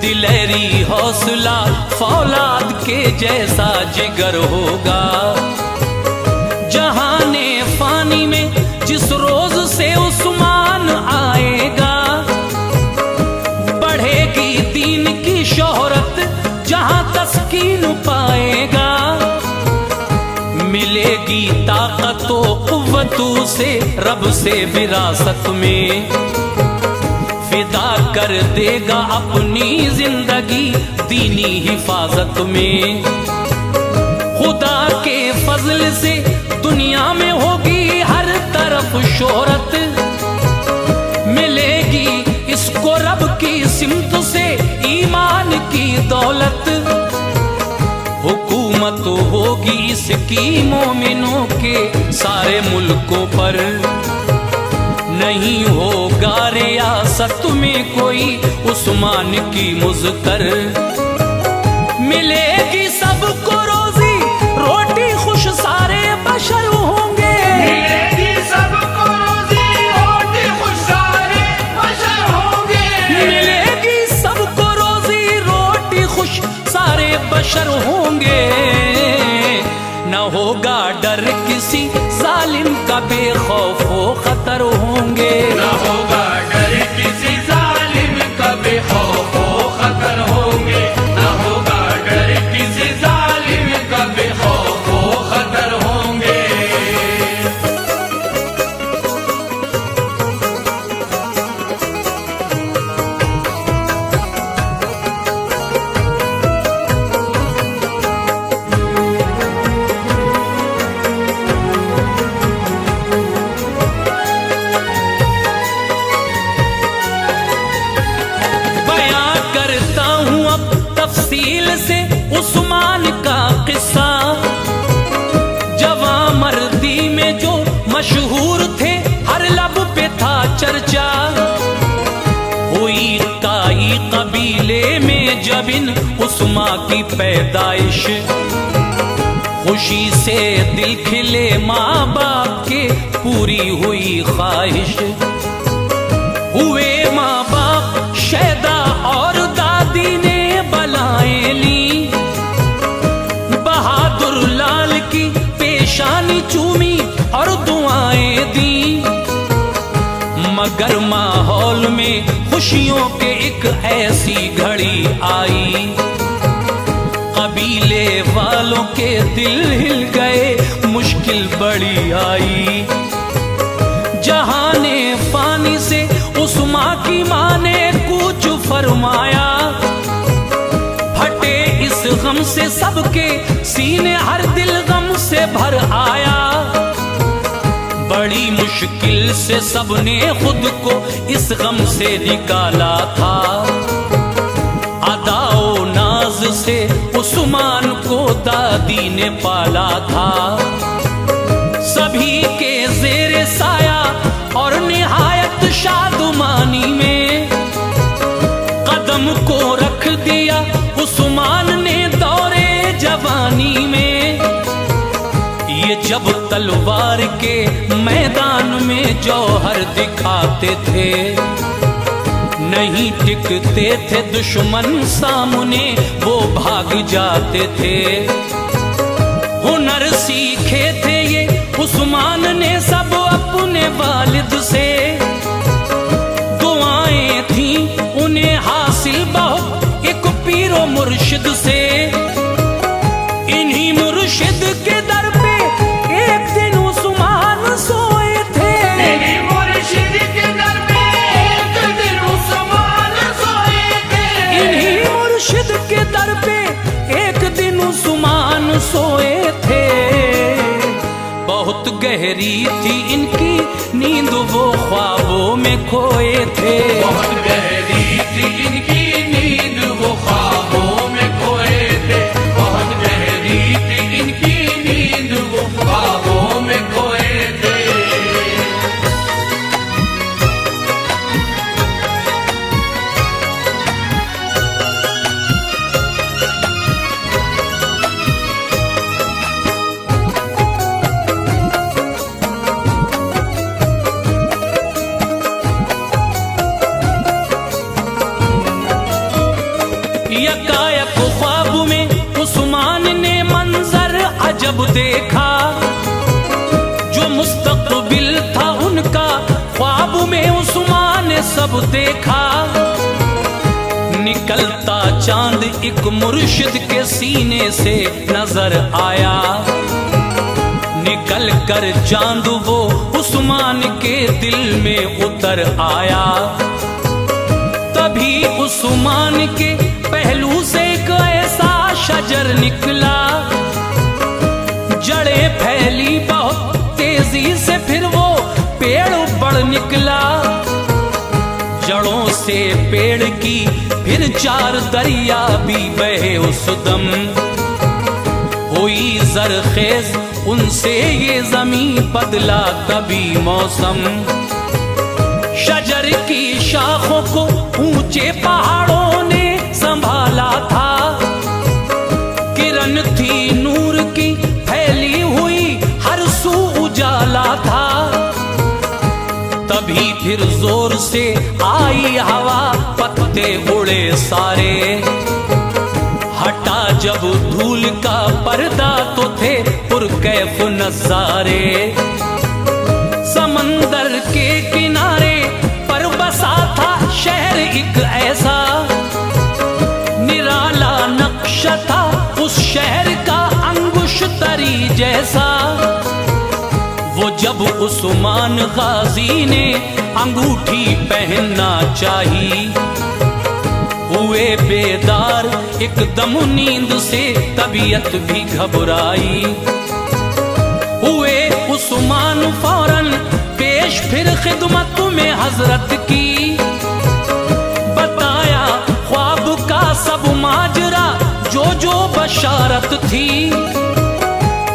दिलेरी हौसला फौलाद के जैसा जिगर होगा। जहाने फानी में जिस रोज से उस्मान आएगा, बढ़ेगी दीन की शोहरत जहां तस्कीन पाएगा। मिलेगी ताकतो कुव्वतों से रब से विरासत में। फिदा कर देगा अपनी जिंदगी दीनी हिफाजत में। खुदा के फजल से दुनिया में होगी हर तरफ शोहरत, मिलेगी इसको रब की सिमत से ईमान की दौलत। हुकूमत होगी इसकी मोमिनों के सारे मुल्कों पर, नहीं होगा रियासत में कोई उस्मान की मुज़कर। मिलेगी सबको रोजी रोटी खुश सारे बशर होंगे, मिलेगी सबको रोजी रोटी खुश सारे बशर होंगे, मिलेगी सबको रोजी रोटी खुश सारे बशर होंगे। न होगा डर किसी जालिम का बेखौफ खतर होंगे, न होगा डर किसी जालिम का बेखौफ खतर होंगे, न होगा डर किसी जालिम का बेखौफ खतर होंगे। तफसील से उस्मान का किस्सा, जवां मर्दी में जो मशहूर थे हर लब पे था चर्चा। हुई काई कबीले में जब इन उस्मा की पैदाइश, खुशी से दिल खिले माँ बाप के पूरी हुई ख्वाहिश। हुए माँ बाप शैदा और दादी ने बलाएं ली, बहादुर लाल की पेशानी चूमी और दुआएं दी। मगर माहौल में खुशियों के एक ऐसी घड़ी आई, कबीले वालों के दिल हिल गए मुश्किल बड़ी आई। जहाने फानी से उस्मा की माँ ने कुछ फरमाया, फटे इस गम से सबके सीने हर दिल गम से भर आया। बड़ी मुश्किल से सबने खुद को इस गम से निकाला था, अदाओ नाज से उस्मान को दादी ने पाला था। सभी के ज़ेरे साया और निहायत शादुमानी में कदम को रख दिया उस्मान ने दौरे जवानी में। ये जब तलवार के मैदान में जौहर दिखाते थे, नहीं टिकते थे दुश्मन सामने वो भाग जाते थे। हुनर सीखे थे ये उस्मान ने सब अपने वालिद से, दुआएं थी उन्हें हासिल बहुत एक पीरो मुर्शिद से। इन्हीं मुर्शिद के दर पे एक दिन उस्मान सोए थे, इन्हीं मुर्शिद के दर पे एक दिन उस्मान सोए थे, इन्हीं मुर्शिद के दर पे एक दिन उस्मान सोए थे। बहुत गहरी थी इनकी नींद वो ख्वाबों में खोए थे, बहुत गहरी थी इनकी नींद वो ख्वाबों में खोए थे, बहुत गहरी थी इनकी नींद वो ख्वाबों में खोए थे। यकायक ख्वाब में उस्मान ने मंजर अजब देखा, जो मुस्तकबिल था उनका ख्वाब में उस्मान ने सब देखा। निकलता चांद एक मुर्शिद के सीने से नजर आया, कर चांद वो उस्मान के दिल में उतर आया। तभी उस्मान के पहलू से एक ऐसा शजर निकला, जड़ें फैली बहुत तेजी से, फिर वो पेड़ बढ़ निकला। जड़ों से पेड़ की फिर 4 दरिया भी बहे उस दम, हुई जरखेज उनसे ये जमीन, बदला तभी मौसम। शजर की शाखों को ऊंचे पहाड़ों ने संभाला था, किरण थी नूर की फैली हुई, हर सू उजाला था। तभी फिर जोर से आई हवा, पत्ते उड़े सारे, हटा जब धूल का पर्दा तो थे पुरकैफ नजारे। समंदर के किनारे पर बसा था शहर एक ऐसा, निराला नक्शा था उस शहर का अंगुशतरी जैसा। वो जब उस्मान गाजी ने अंगूठी पहनना चाही, हुए बेदार एकदम नींद से, तबीयत भी घबराई। हुए उस्मान फौरन पेश फिर खिदमत में हजरत की, बताया ख्वाब का सब माजरा, जो जो बशारत थी,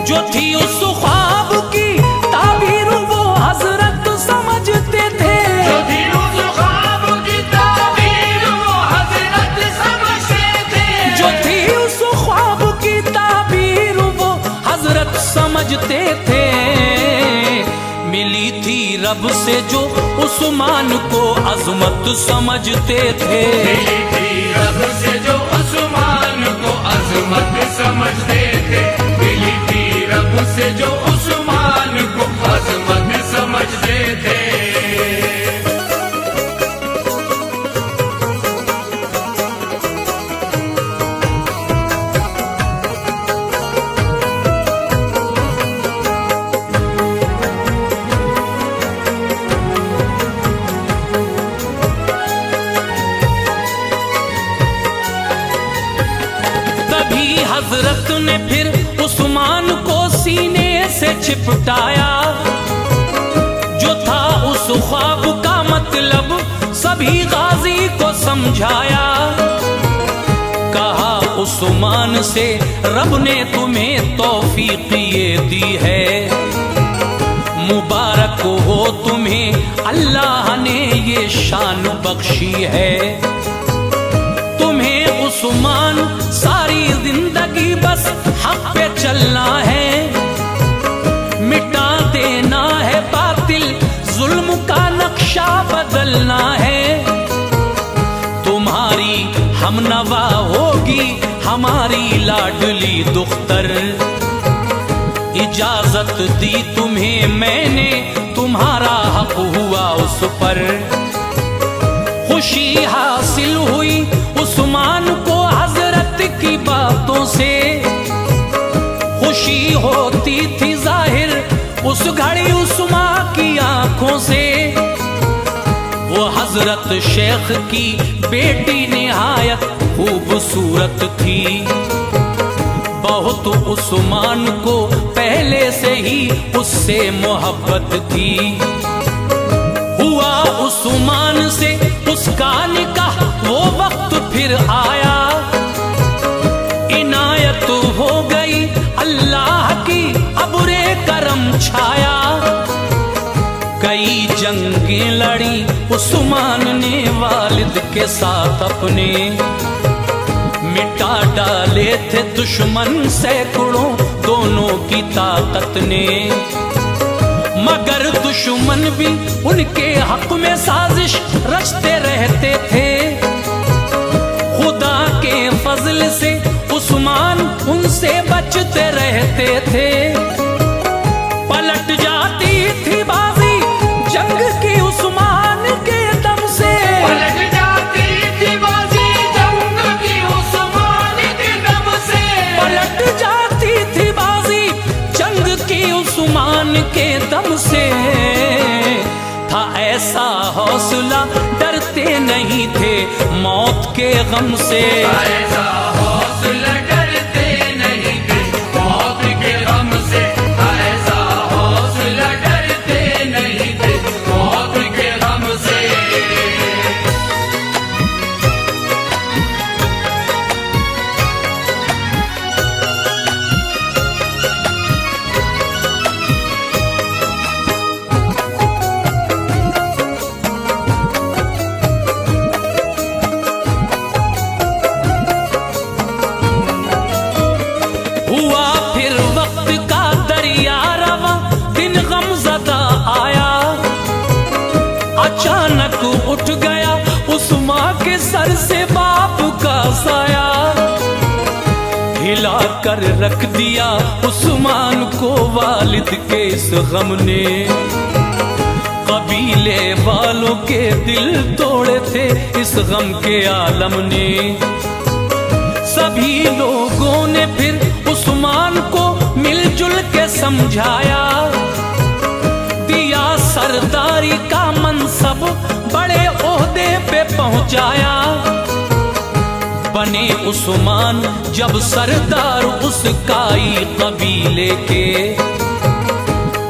जो थी उस ख्वाब की ताबीर वो हजरत समझते थे। जो थी उस ख्वाब की ताबीर वो हजरत समझते थे। जो थी उस ख्वाब की ताबीर वो हजरत समझते थे। मिली थी रब से जो उस्मान को अजमत समझते थे। मिली थी रब से जो उस्मान को अजमत समझते थे। मिली थी रब से जो उस्मान को अजमत समझते थे। हजरत ने फिर उस्मान को सीने से चिपटाया, जो था उस ख्वाब का मतलब सभी गाजी को समझाया। कहा उस्मान से रब ने तुम्हें तौफीक ये दी है, मुबारक हो तुम्हें अल्लाह ने ये शान बख्शी है। तुम्हें उस्मान सारी जिंदगी बस हक पे चलना है, मिटा देना है बातिल, जुल्म का नक्शा बदलना है। तुम्हारी हमनवा होगी हमारी लाडली दुख्तर, इजाजत दी तुम्हें मैंने, तुम्हारा हक हुआ उस पर। खुशी हासिल हुई उस्मान को हजरत की बातों से, खुशी होती थी जाहिर उस घड़ी उस्मान की आंखों से। वो हजरत शेख की बेटी निहायत खूबसूरत थी, बहुत उस्मान को पहले से ही उससे मोहब्बत थी। हुआ उस्मान से उसका निकाह, वो वक्त फिर आया, इनायत हो गई अल्लाह की, अबुरे करम छाया। कई जंगें लड़ी उस्मान ने वालिद के साथ अपने, मिटा डाले थे दुश्मन सैकड़ों दोनों की ताकत ने। मगर दुश्मन भी उनके हक में साजिश रचते रहते थे। खुदा के फजल से उस्मान उनसे बचते रहते थे। पलट जाती थी बाजी जंग की उस्मान के दम से, पलट जाती थी बाजी जंग की उस्मान के दम से, पलट जाती थी बाजी जंग की उस्मान उस्मान के दम से था ऐसा हौसला, डरते नहीं थे मौत के गम से। ऐसा हौसला डरते नहीं थे मौत के गम से, ऐसा हौसला डरते नहीं थे मौत के गम से। हुआ फिर वक्त का दरिया रवा, दिन गमज़दा आया, अचानक उठ गया उस माँ के सर से बाप का साया। हिला कर रख दिया उस्मान को वालिद के इस गम ने, कबीले वालों के दिल तोड़े थे इस गम के आलम ने। सभी लोगों ने फिर उस्मान को मिलजुल के समझाया, दिया सरदारी का मनसब, बड़े ओहदे पे पहुंचाया। बने उस्मान जब सरदार उस काई कबीले के,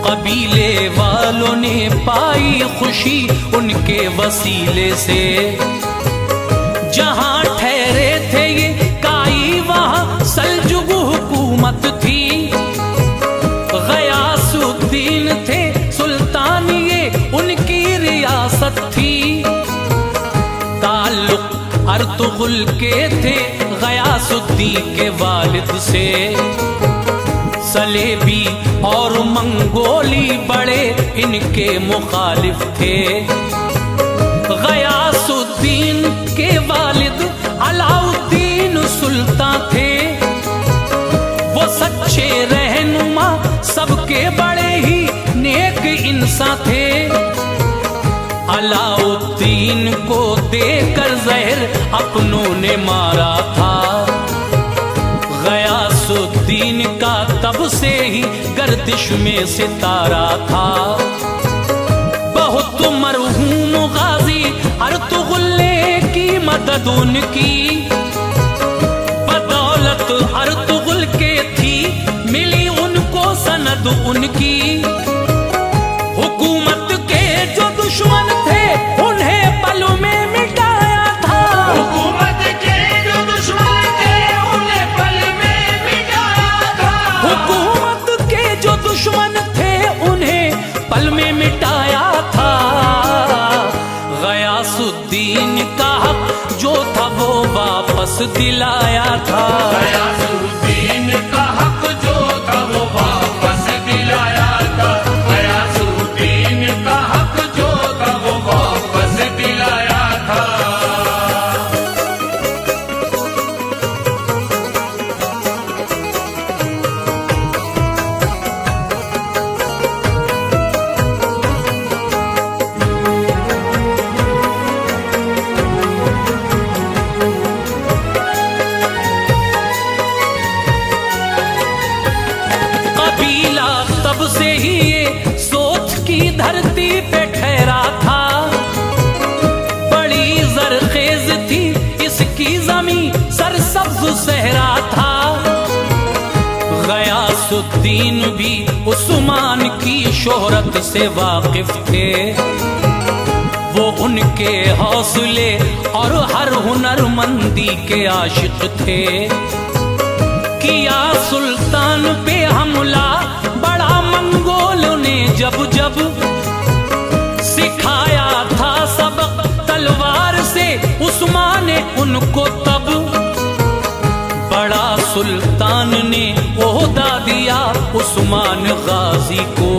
कबीले वालों ने पाई खुशी उनके वसीले से। जहां ठहरे थे ये काई वहां सल्जुग हुकूमत थी, गयासुद्दीन थे सुल्तान ये उनकी रियासत थी। ताल्लुक अर्तुगुल के थे गयासुद्दीन के वालिद से, सलेबी और मंगोली बड़े इनके मुखालिफ थे। गयासुद्दीन के वालिद अलाउद्दीन सुल्तान थे, वो सच्चे रहनुमा सबके बड़े ही नेक इंसान थे। अलाउद्दीन को देकर जहर अपनों ने मारा था, गयासुद्दीन का तब से ही गर्दिश में सितारा था। बहुत मरहूम गाजी अर्तुगुल की मदद उनकी, बदौलत अर्तुगुल के थी मिली उनको सनद उनकी। हुकूमत के जो दुश्मन थे उन्हें पलों में मिटाया था, हुकूमत के जो दुश्मन थे उन्हें पल में मिटाया था। हुकूमत के जो दुश्मन थे उन्हें पल में मिटाया था। गयासुद्दीन का हक जो था वो वापस दिलाया था, गयासुद्दीन का हक जो था वो वापस दिलाया था, गयासुद्दीन का हक जो था वो वापस दिलाया था। कबीला तब से ही ये सोच की धरती पे ठहरा था, बड़ी जरखेज थी इसकी जमीन सरसब्ज सहरा था। गयासुद्दीन भी उस्मान की शोहरत से वाकिफ थे, वो उनके हौसले और हर हुनरमंदी के आशिक थे। किया सुल्तान पे हमला बड़ा मंगोलों ने जब जब, सिखाया था सबक तलवार से उस्मान ने उनको तब। बड़ा सुल्तान ने ओहदा दिया उस्मान गाजी को,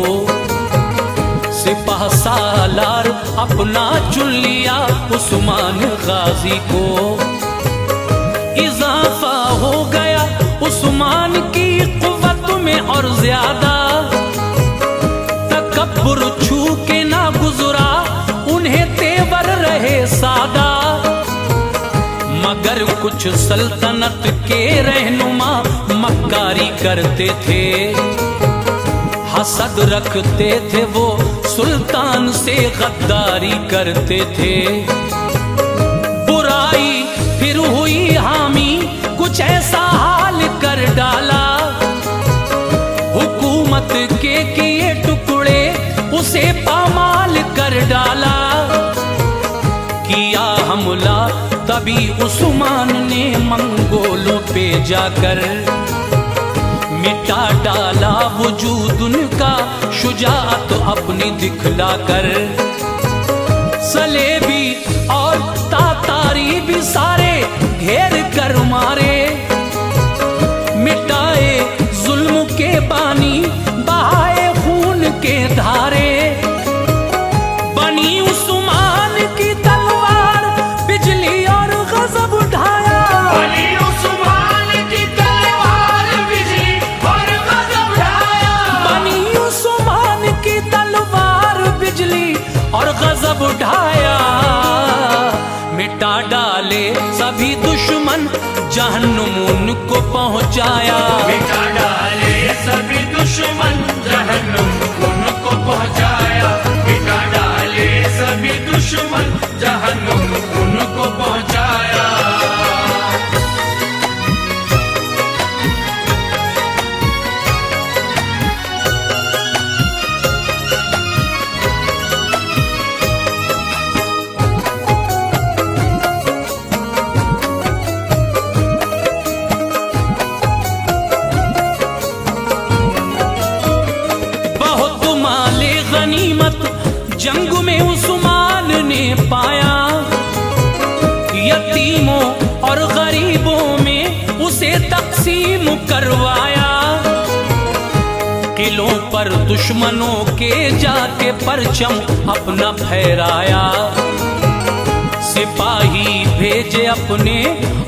सिपाह सालार अपना चुन लिया उस्मान गाजी को। इजाफा हो गया उस्मान की कुव्वत में और ज्यादा, तकब्बुर छू के ना गुजरा उन्हें तेवर रहे सादा। मगर कुछ सल्तनत के रहनुमा मक्कारी करते थे, हसद रखते थे वो, सुल्तान से गद्दारी करते थे। बुराई फिर हुई हामी, कुछ ऐसा हाल कर डाला, हुकूमत के किए टुकड़े उसे पामाल कर डाला। किया हमला तभी उस्मान ने मंगोलों पे जाकर, मिटा डाला वजूद उनका शुजाअत अपनी दिखलाकर। सलेबी और तातारी भी सारे घेर कर मारे, मिटाए जुल्म के पानी, बहाए खून के धारे। बनी उस्मान की तलवार बिजली और गजब उठाया, बनी उस्मान की तलवार बिजली और गजब उठाया, बनी उस्मान की तलवार बिजली और गजब उठाया। मिटा डाले सभी दुश्मन, जहन्नुम उनको पहुंचाया। मिटा डाले सभी दुश्मन, जहन्नुम उनको पहुंचाया। मिटा डाले सभी दुश्मन, जहन्नुम उनको पहुंचाया। जंग में उस्मान ने पाया, यतीमों और गरीबों में उसे तकसीम करवाया। किलों पर दुश्मनों के जाके परचम अपना फहराया, सिपाही भेजे अपने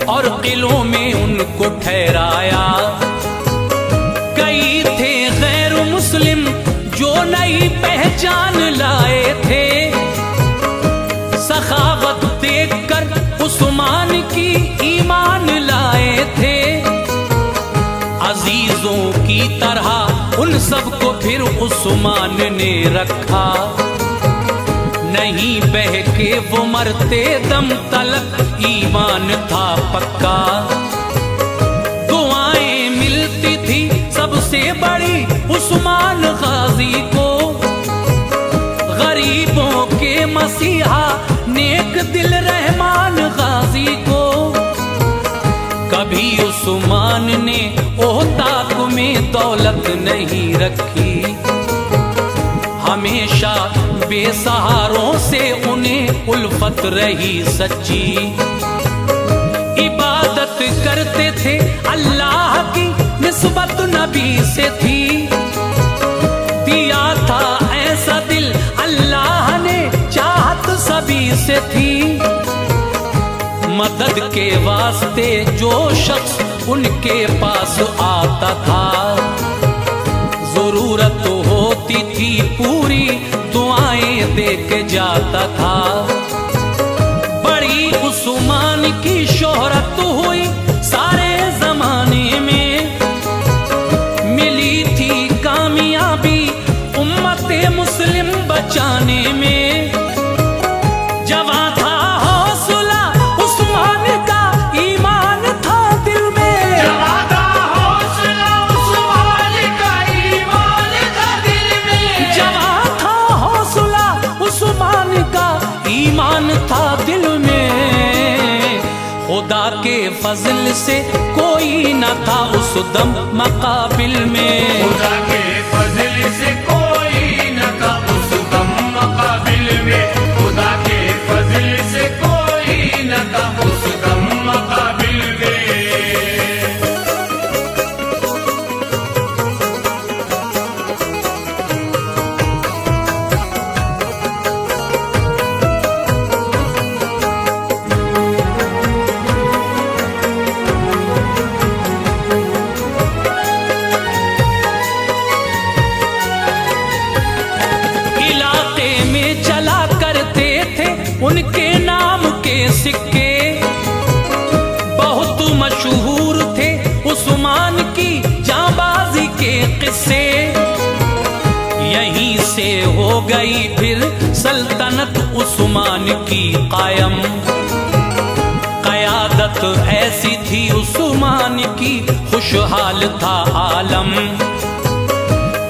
और किलों में उनको ठहराया। कई थे गैर मुस्लिम जो नई पहचान लाए थे, सखावत देखकर उस्मान की ईमान लाए थे। अजीजों की तरह उन सबको फिर उस्मान ने रखा, नहीं बहके वो मरते दम तलक ईमान था पक्का। दुआएं मिलती थी सबसे बड़ी उस्मान गाजी को, गरीबों के मसीहा नेक दिल रहमान गाजी को। कभी उस्मान ने ओहताक में दौलत नहीं रखी, हमेशा बेसहारों से उन्हें उल्फत रही सच्ची। इबादत करते थे अल्लाह की, निस्बत नबी से थी। दिया था ऐसा दिल अल्लाह ने, चाहत सभी से थी। मदद के वास्ते जो शख्स उनके पास आता था, जरूरत होती थी पूरी दुआएं दे के जाता था। बड़ी उस्मान की शोहरत हुई सारे जमाने में, मिली थी कामयाबी उम्मते मुस्लिम बचाने में। जवां था हौसला उस्मान का, ईमान था दिल में। जवां था हौसला उस्मान का, ईमान था दिल में। जवां था हौसला उस्मान का, ईमान था दिल में। खुदा के फजल से कोई न था उस दम मकाबिल में। खुदा के फजल से कोई न था उस दम मकाबिल में। खुदा के फजल से कोई न था उस दम मकाबिल में। से हो गई फिर सल्तनत उस्मान की कायम। क़यादत ऐसी थी उस्मान की, खुशहाल था आलम।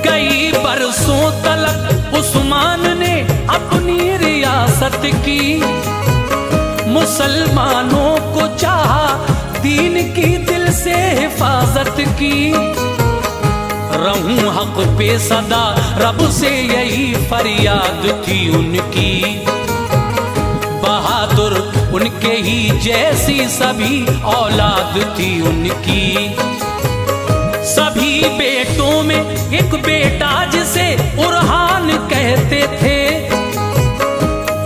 कई बरसों तलक उस्मान ने अपनी रियासत की, मुसलमानों को चाहा, दीन की दिल से हिफाजत की। रहूं हक पे सदा, रब से यही फरियाद थी उनकी। बहादुर उनके ही जैसी सभी औलाद थी उनकी। सभी बेटों में एक बेटा जिसे उरहान कहते थे,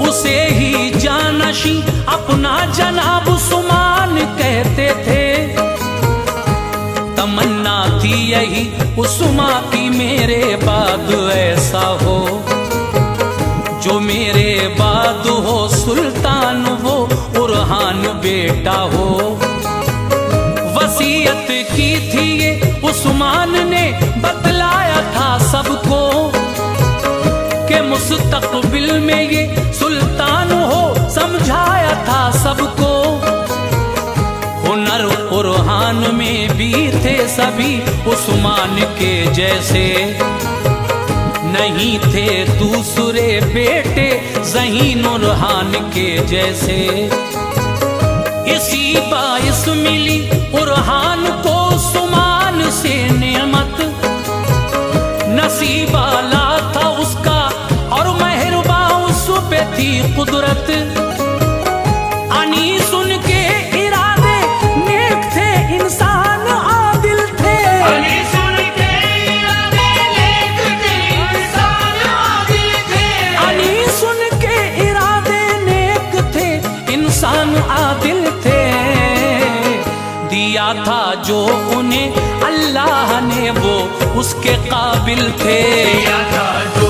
उसे ही जानशी अपना जनाब उस्मान कहते थे। तमन्ना थी यही उस्मान की, मेरे बाद ऐसा हो, जो मेरे बाद हो सुल्तान, वो उरहान बेटा हो। वसीयत की थी ये उस्मान ने, बतलाया था सबको, कि मुस्तकबिल में ये सुल्तान हो, समझाया था सबको। हुनर उरहान में भी थे सभी उस्मान के जैसे, नहीं थे दूसरे बेटे ज़हीन उरहान के जैसे। इसी बाइस मिली उरहान को उस्मान से नेमत, नसीब आला था उसका और मेहरबा उस पे थी कुदरत। अनीस उनके इरादे नेक थे, इंसान आदिल थे। अनीस उनके इरादे नेक थे, इंसान आदिल थे। अनीस उनके इरादे नेक थे, इंसान आदिल थे। दिया था जो उन्हें अल्लाह ने, वो उसके काबिल थे। दिया था जो